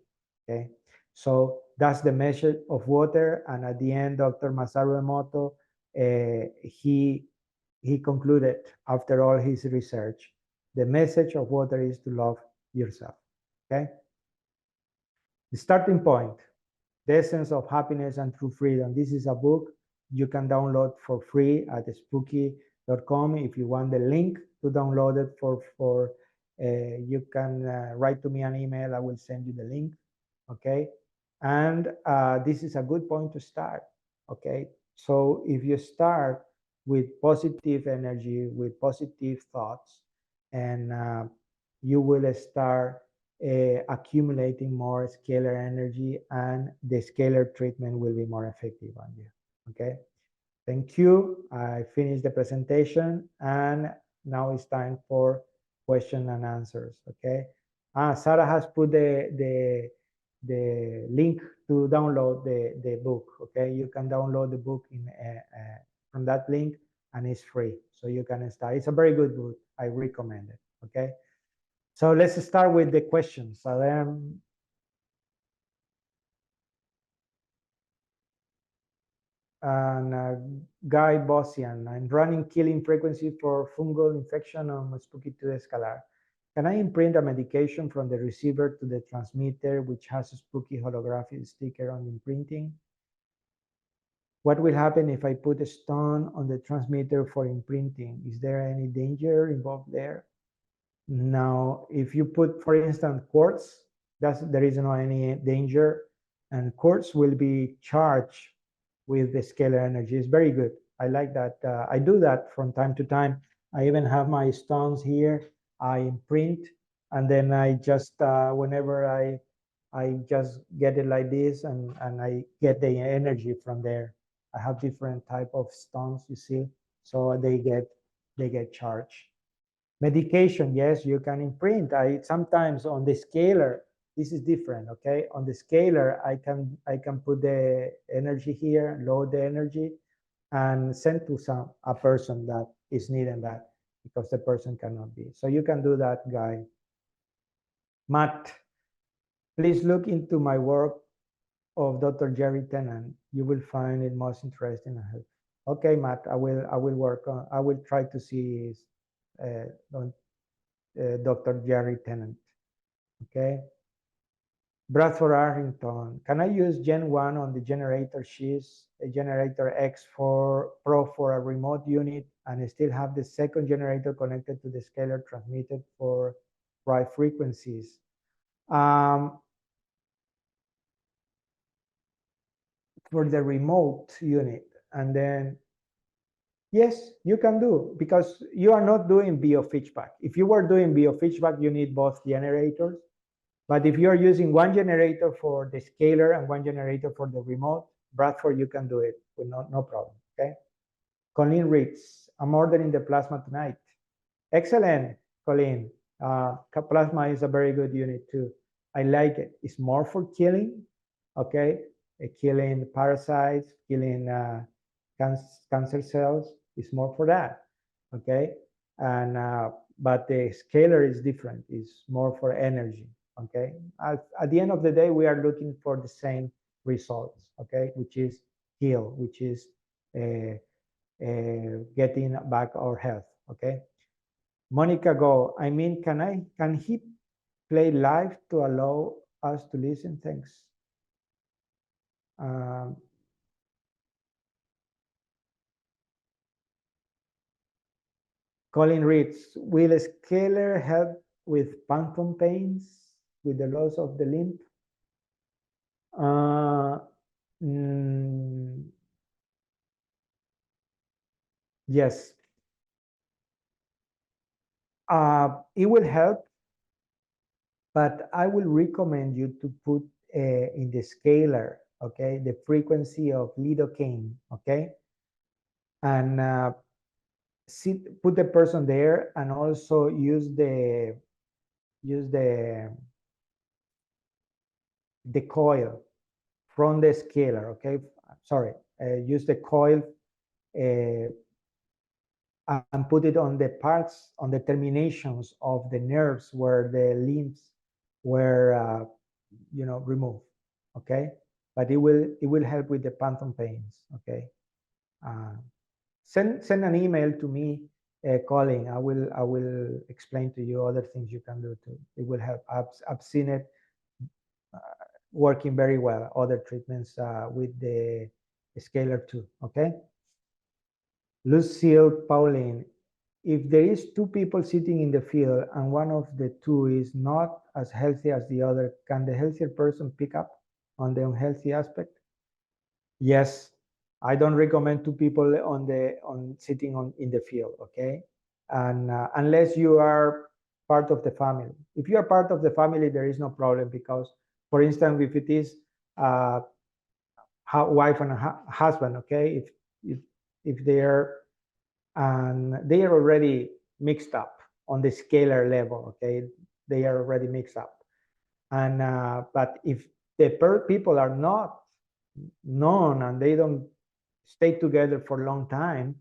okay? So that's the message of water. And at the end, Dr. Masaru Emoto, he concluded, after all his research, the message of water is to love yourself, okay? The starting point, the essence of happiness and true freedom. This is a book you can download for free at spooky.com. If you want the link to download it you can write to me an email. I will send you the link, okay? And this is a good point to start, okay? So if you start with positive energy, with positive thoughts, and you will start accumulating more scalar energy, and the scalar treatment will be more effective on you, okay? Thank you. I finished the presentation, and now it's time for question and answers, okay? Sarah has put the link to download the book, okay? You can download the book from that link, and it's free, so you can start. It's a very good book. I recommend it, okay? So let's start with the questions. Guy Bossian, I'm running killing frequency for fungal infection on Spooky2 Scalar. Can I imprint a medication from the receiver to the transmitter, which has a spooky holographic sticker on the imprinting? What will happen if I put a stone on the transmitter for imprinting? Is there any danger involved there? Now, if you put, for instance, quartz, there is no any danger, and quartz will be charged with the scalar energy. It's very good. I like that. I do that from time to time. I even have my stones here. I imprint, and then I just, whenever I just get it like this, and I get the energy from there. I have different type of stones, you see, so they get charged. Medication, yes, you can imprint. Sometimes on the scalar, this is different, okay? On the scalar, I can put the energy here, load the energy, and send to a person that is needing that. because the person cannot be. So you can do that, Guy. Matt, please look into my work of Dr. Jerry Tennant. You will find it most interesting and helpful. Okay, Matt, I will try to see Dr. Jerry Tennant. Okay. Bradford Arrington, can I use Gen 1 on the generator sheets, a generator X4 Pro for a remote unit, and still have the second generator connected to the scalar transmitted for right frequencies? For the remote unit, and then yes, you can do, because you are not doing biofeedback. If you were doing biofeedback, you need both generators. But if you're using one generator for the scalar and one generator for the remote, Bradford, you can do it with no problem, okay? Colleen reads, I'm ordering the plasma tonight. Excellent, Colleen. Plasma is a very good unit too. I like it. It's more for killing, okay? Killing parasites, killing cancer cells. It's more for that, okay? And but the scalar is different. It's more for energy. Okay, at the end of the day, we are looking for the same results, okay, which is heal, which is getting back our health, okay. Monica Go, I mean, can he play live to allow us to listen? Thanks. Colin reads, will a scalar help with phantom pains, with the loss of the limb? Yes. It will help, but I will recommend you to put in the scalar, okay, the frequency of lidocaine, okay, and put the person there, and also use the coil from the scalar, okay. Sorry, use the coil and put it on the parts, on the terminations of the nerves where the limbs were, removed. Okay, but it will help with the phantom pains. Okay, send an email to me, Colin. I will explain to you other things you can do too. It will help. I've seen it working very well. Other treatments with the scalar too. Okay. Lucille Pauline, if there is two people sitting in the field and one of the two is not as healthy as the other, can the healthier person pick up on the unhealthy aspect? Yes, I don't recommend two people sitting in the field, okay? And unless you are part of the family. If you are part of the family, there is no problem, because, for instance, if it is wife and husband, okay, if they are already mixed up on the scalar level, okay, they are already mixed up, and but if the people are not known and they don't stay together for a long time,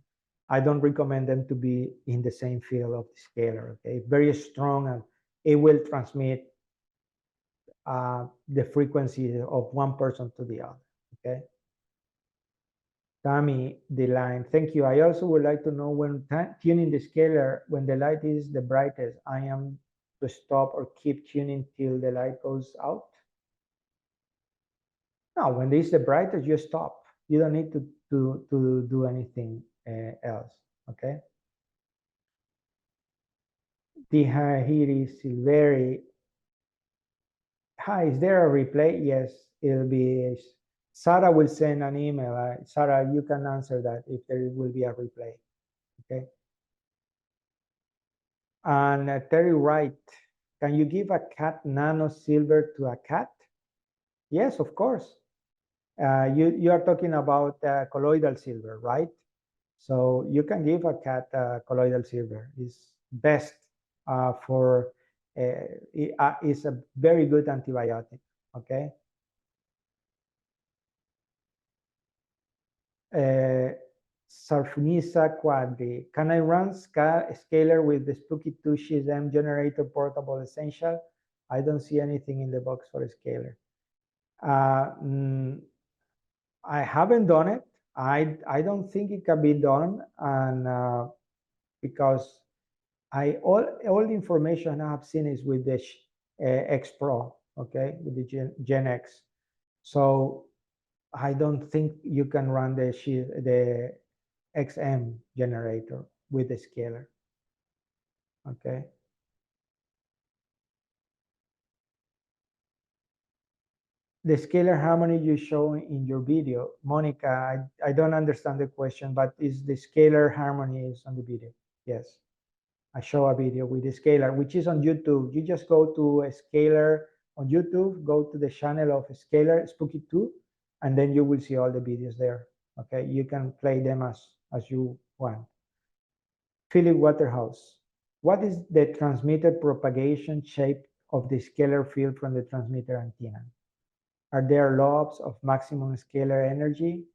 I don't recommend them to be in the same field of the scalar. Okay, very strong, and it will transmit the frequency of one person to the other. Okay. Tammy, the line. Thank you. I also would like to know, when tuning the scalar, when the light is the brightest, I am to stop or keep tuning till the light goes out? No, when it's the brightest, you stop. You don't need to do anything else. Okay. Tihahiri Silveri. Hi, is there a replay? Yes, it'll be. Sarah will send an email. Sarah, you can answer that if there will be a replay. Okay. And Terry Wright, can you give a cat nano silver to a cat? Yes, of course. You are talking about colloidal silver, right? So you can give a cat colloidal silver. It's best for, it's a very good antibiotic, okay? Sarfunisa Quadri. Can I run scalar with the Spooky2 SHISM generator portable essential? I don't see anything in the box for a scalar. I haven't done it. I don't think it can be done, and because all the information I have seen is with the X Pro, okay, with the Gen X. So I don't think you can run the XM generator with the scalar. Okay. The scalar harmony you show in your video, Monica, I don't understand the question, but is the scalar harmony is on the video? Yes. I show a video with the scalar, which is on YouTube. You just go to a scalar on YouTube, go to the channel of a scalar, Spooky2, and then you will see all the videos there. Okay, you can play them as you want. Philip Waterhouse, what is the transmitted propagation shape of the scalar field from the transmitter antenna? Are there lobes of maximum scalar energy?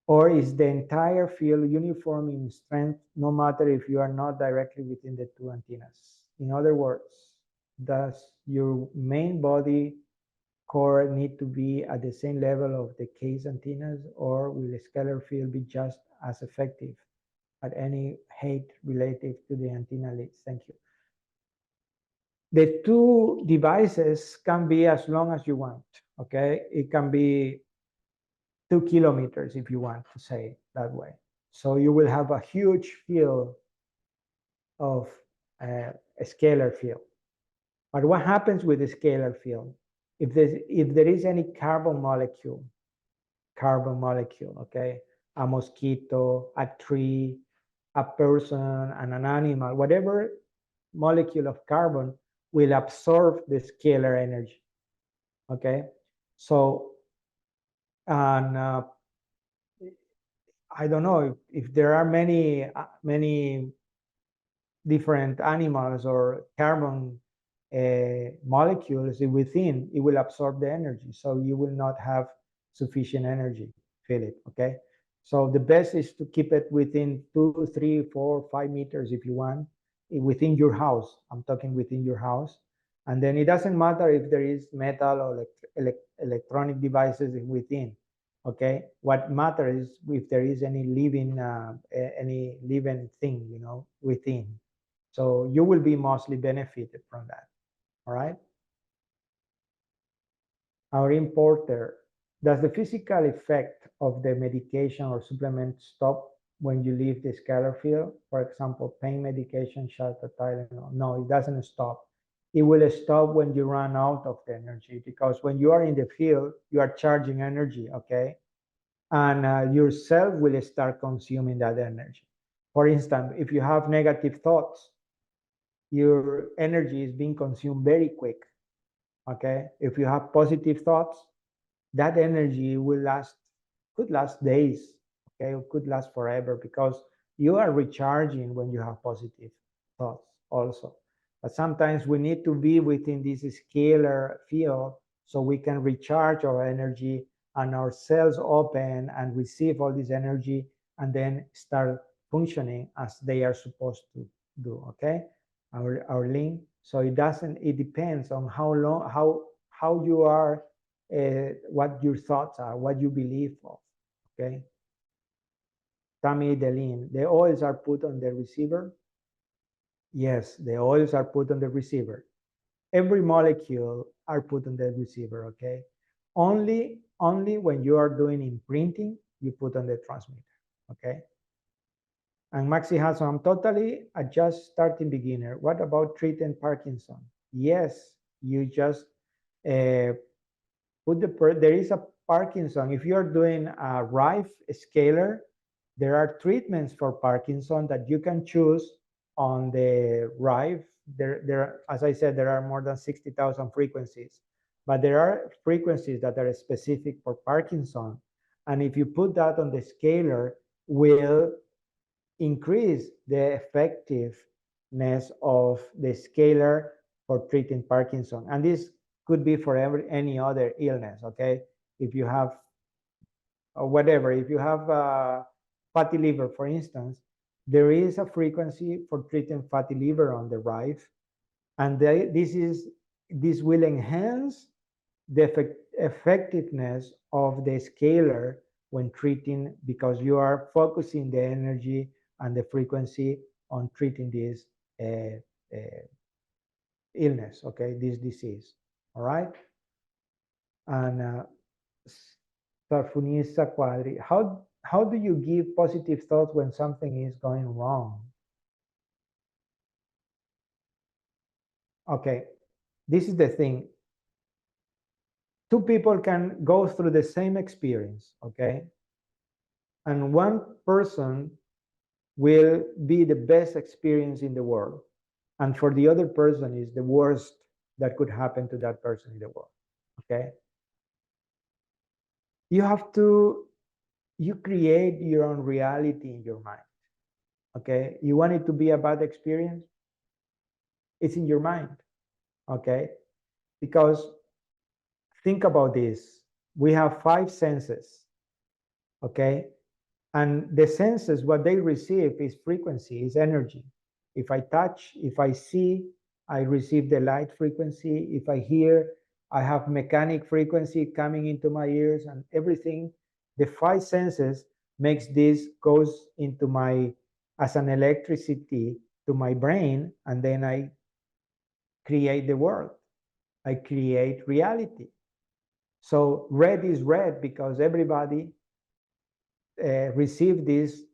Or is the entire field uniform in strength, no matter if you are not directly within the two antennas? In other words, does your main body core need to be at the same level of the case antennas, or will the scalar field be just as effective at any height relative to the antenna leads? Thank you. The two devices can be as long as you want, okay? It can be 2 kilometers if you want to say it that way. So you will have a huge field of a scalar field. But what happens with the scalar field? If there is any carbon molecule, okay, a mosquito, a tree, a person, and an animal, whatever molecule of carbon will absorb the scalar energy, okay? So, and I don't know if there are many different animals or carbon molecules within, it will absorb the energy. So you will not have sufficient energy, Philip, okay? So the best is to keep it within 2, 3, 4, 5 meters if you want, within your house. I'm talking within your house. And then it doesn't matter if there is metal or electronic devices within. Okay, what matters is if there is any living thing, you know, within. So you will be mostly benefited from that. All right. Our importer, does the physical effect of the medication or supplement stop when you leave the scalar field? For example, pain medication, shelter, Tylenol. No, it doesn't stop. It will stop when you run out of the energy, because when you are in the field, you are charging energy, okay? And your cell will start consuming that energy. For instance, if you have negative thoughts, your energy is being consumed very quick, okay? If you have positive thoughts, that energy could last days, okay? It could last forever, because you are recharging when you have positive thoughts also. But sometimes we need to be within this scalar field so we can recharge our energy and our cells open and receive all this energy and then start functioning as they are supposed to do, okay? Our link. So it depends on how you are, what your thoughts are, what you believe of, okay? Tammy Delin, the oils are put on the receiver. Yes, the oils are put on the receiver. Every molecule are put on the receiver, okay? Only when you are doing imprinting, you put on the transmitter, okay? And Maxi Hudson, I'm totally a just starting beginner. What about treating Parkinson? Yes, you just put there is a Parkinson. If you're doing a Rife scalar, there are treatments for Parkinson that you can choose on the Rife. As I said, there are more than 60,000 frequencies, but there are frequencies that are specific for Parkinson. And if you put that on the scalar, will increase the effectiveness of the scalar for treating Parkinson. And this could be for any other illness, okay? If you have, or whatever, if you have fatty liver, for instance, there is a frequency for treating fatty liver on the Rife, and this will enhance the effectiveness of the scalar when treating, because you are focusing the energy and the frequency on treating this illness, okay, this disease, all right? And Sarfunisa Quadri, how do you give positive thoughts when something is going wrong? Okay, this is the thing. Two people can go through the same experience, okay? And one person will be the best experience in the world. And for the other person is the worst that could happen to that person in the world, okay? You create your own reality in your mind, okay? You want it to be a bad experience? It's in your mind, okay? Because think about this. We have 5 senses, okay? And the senses, what they receive is frequency, is energy. If I touch, if I see, I receive the light frequency. If I hear, I have mechanic frequency coming into my ears and everything. The 5 senses makes this goes into my, as an electricity to my brain, and then I create the world. I create reality. So red is red because everybody receive this,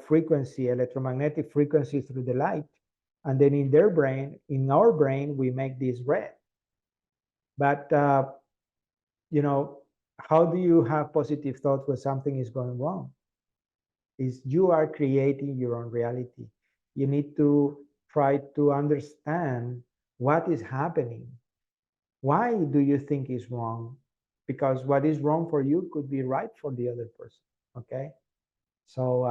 frequency, electromagnetic frequency through the light, and then in their brain, in our brain, we make this red. But how do you have positive thoughts when something is going wrong? Is you are creating your own reality. You need to try to understand what is happening. Why do you think is wrong? Because what is wrong for you could be right for the other person, okay? So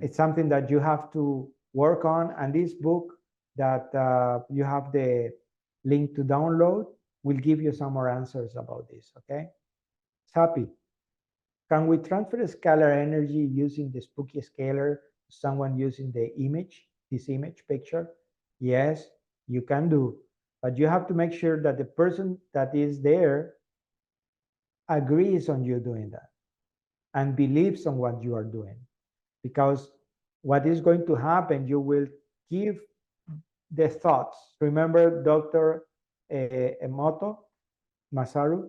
it's something that you have to work on. And this book that you have the link to download will give you some more answers about this, okay? Sapi, can we transfer scalar energy using the Spooky scalar to someone using the image, this image picture? Yes, you can do. But you have to make sure that the person that is there agrees on you doing that and believes on what you are doing. Because what is going to happen, you will give the thoughts. Remember Dr. Emoto, Masaru?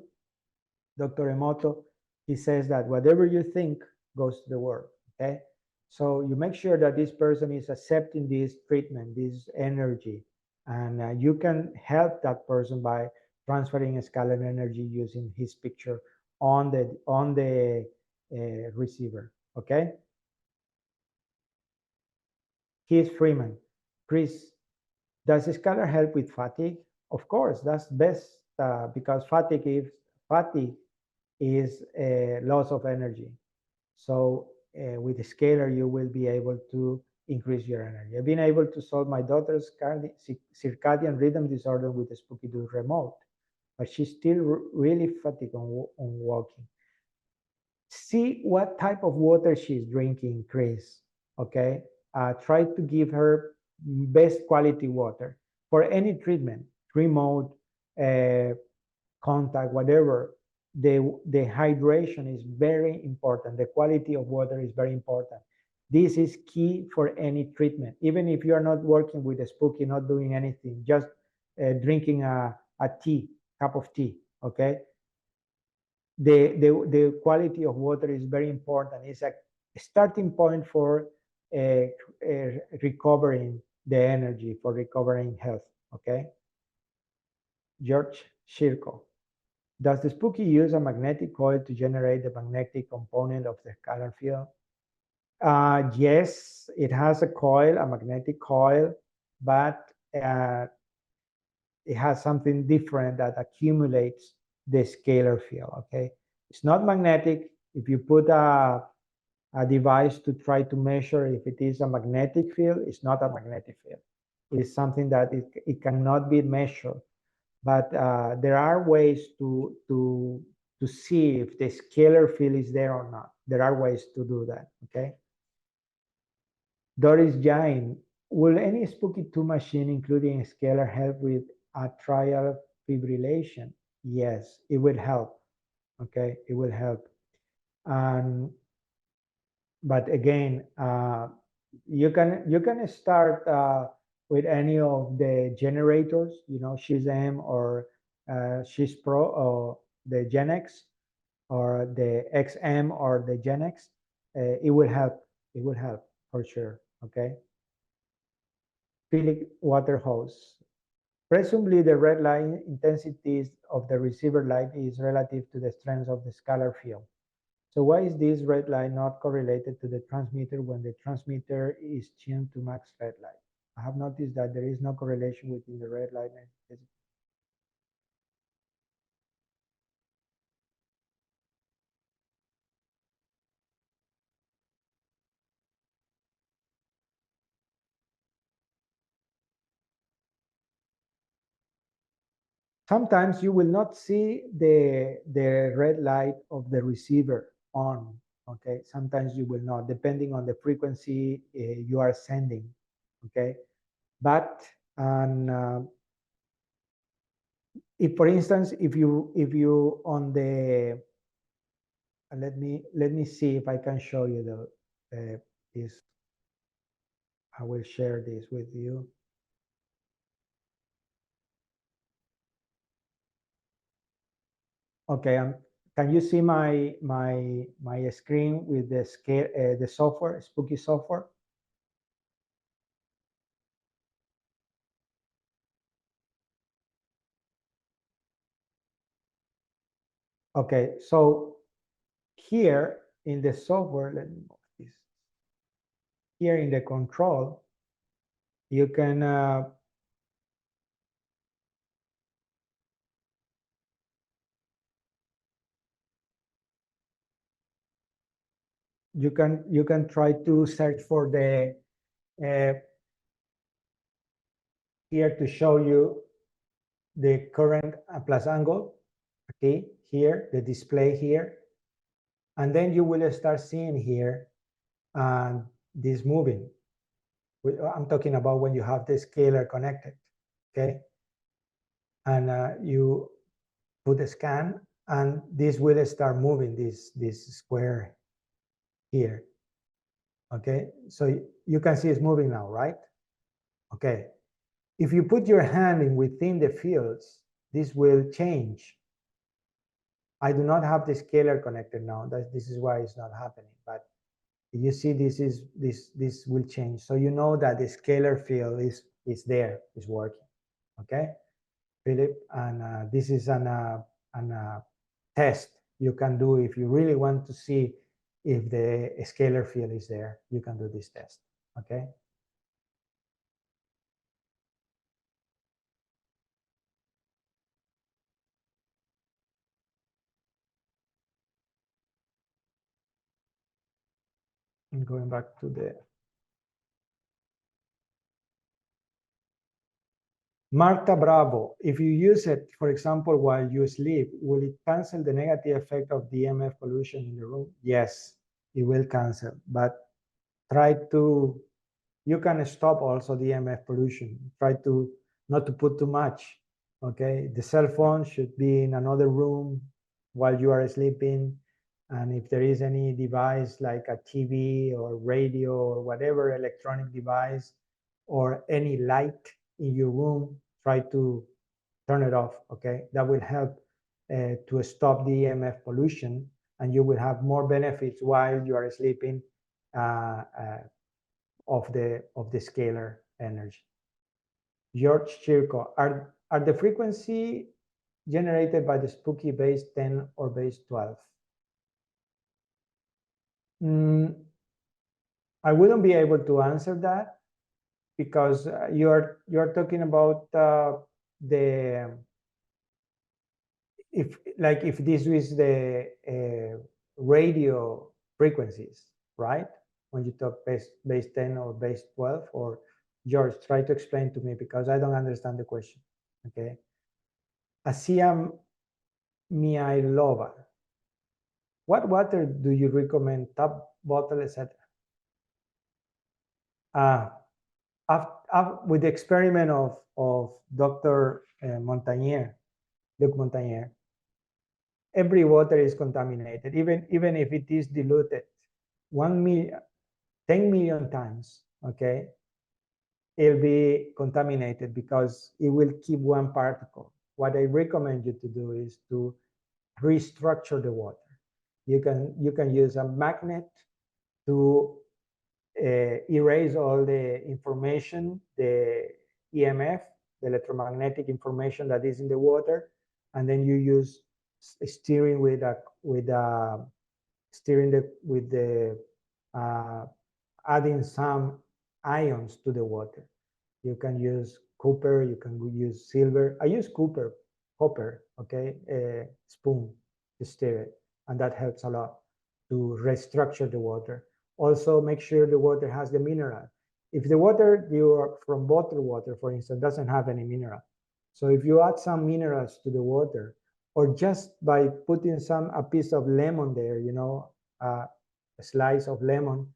Dr. Emoto, he says that whatever you think goes to the world, okay? So you make sure that this person is accepting this treatment, this energy, and you can help that person by transferring a scalar energy using his picture on the receiver, okay? Keith Freeman, Chris, does scalar help with fatigue? Of course, that's best because fatigue is a loss of energy. So with the scalar, you will be able to increase your energy. I've been able to solve my daughter's circadian rhythm disorder with the Spooky2 remote, but she's still really fatigued on walking. See what type of water she's drinking, Chris, okay? Try to give her best quality water for any treatment, remote, contact, whatever. The hydration is very important. The quality of water is very important. This is key for any treatment. Even if you are not working with a Spooky, not doing anything, just drinking a cup of tea, okay? The quality of water is very important. It's a starting point for recovering the energy, for recovering health, okay? George Shirko, does the Spooky use a magnetic coil to generate the magnetic component of the scalar field? Yes, it has a coil, a magnetic coil, but it has something different that accumulates the scalar field, okay? It's not magnetic. If you put a device to try to measure if it is a magnetic field, it's not a magnetic field. It is something that it cannot be measured. But there are ways to see if the scalar field is there or not. there are ways to do that, okay? Doris Jain, will any Spooky2 machine, including a scalar, help with atrial fibrillation? Yes, it will help, okay? It will help. But again, you can start with any of the generators, you know, She's M or She's Pro or the Gen X or the XM or the Gen X. It will help. It will help for sure. Okay. Philip water hose. Presumably, the red light intensity of the receiver light is relative to the strength of the scalar field. So why is this red light not correlated to the transmitter when the transmitter is tuned to max red light? I have noticed that there is no correlation between the red light and intensity. Sometimes you will not see the red light of the receiver on, okay? Sometimes you will not, depending on the frequency you are sending, okay? But if, for instance, if you on the let me see if I can show you this. I will share this with you. Okay, can you see my screen with the scale, the software, Spooky software? Okay, so here in the software, let me move this. Here in the control, you can you can try to search for the here to show you the current plus angle, okay, here, the display here. And then you will start seeing here this moving. I'm talking about when you have the scalar connected, okay? And you put a scan and this will start moving, this square here, okay? So you can see it's moving now, right? Okay. If you put your hand in within the fields, this will change. I do not have the scalar connected now. This is why it's not happening. But you see, this will change. So you know that the scalar field is there, is working. Okay, Philip, and this is an test you can do if you really want to see if the scalar field is there. You can do this test. Okay. And going back to the Marta Bravo, if you use it, for example, while you sleep, will it cancel the negative effect of the EMF pollution in the room? Yes, it will cancel, but try to, you can stop also the EMF pollution. Try to not to put too much, okay? The cell phone should be in another room while you are sleeping. And if there is any device like a TV or radio or whatever electronic device or any light in your room, try to turn it off, okay? That will help to stop the EMF pollution, and you will have more benefits while you are sleeping of the scalar energy. George Chirko, are the frequency generated by the Spooky base 10 or base 12? I wouldn't be able to answer that because you're talking about the if this is the radio frequencies, right? When you talk base 10 or base 12, or George, try to explain to me because I don't understand the question. Okay. Asia Miailova. What water do you recommend? Tap, bottle, etc. With the experiment of Dr. Montagnier, Luc Montagnier, every water is contaminated, even if it is diluted 10 million times, okay? It'll be contaminated because it will keep one particle. What I recommend you to do is to restructure the water. You can use a magnet to erase all the information, the EMF, the electromagnetic information that is in the water, and then you use steering with adding some ions to the water. You can use copper, you can use silver. I use copper, okay, spoon to stir it, and that helps a lot to restructure the water. Also, make sure the water has the mineral. If the water you are from bottled water, for instance, doesn't have any mineral, so if you add some minerals to the water, or just by putting a piece of lemon there, a slice of lemon,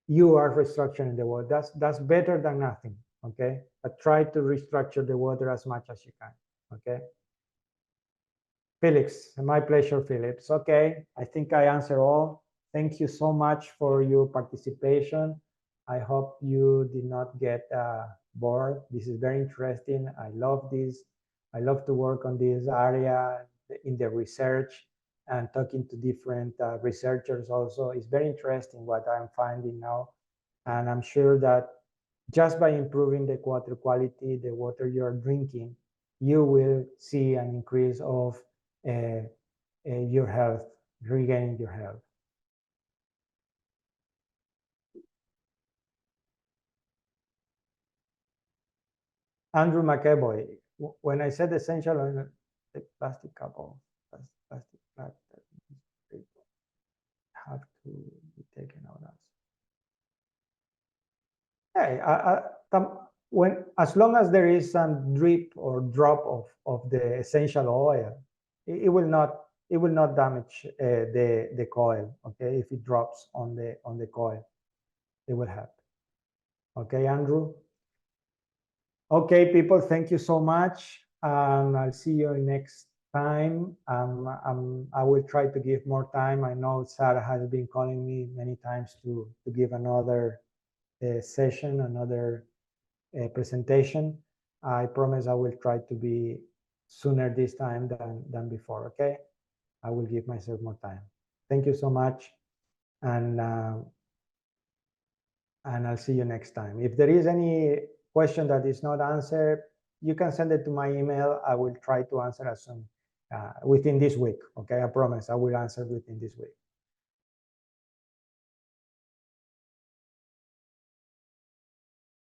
you are restructuring the water. That's better than nothing, okay? But try to restructure the water as much as you can, okay? Felix, my pleasure, Phillips. Okay, I think I answered all. Thank you so much for your participation. I hope you did not get bored. This is very interesting. I love this. I love to work on this area in the research and talking to different researchers also. It's very interesting what I'm finding now. And I'm sure that just by improving the water quality, the water you're drinking, you will see an increase of your health, regaining your health. Andrew McEvoy, when I said essential oil, the plastic cup of plastic bag have to be taken out. Hey, as long as there is some drip or drop of the essential oil, it will not damage the coil. Okay, if it drops on the coil, it will help. Okay, Andrew. Okay, people, thank you so much. I'll see you next time. I will try to give more time. I know Sarah has been calling me many times to give another session, another presentation. I promise I will try to be sooner this time than before, okay? I will give myself more time. Thank you so much. And I'll see you next time. If there is any question that is not answered, you can send it to my email. I will try to answer as soon within this week, okay? I promise I will answer within this week.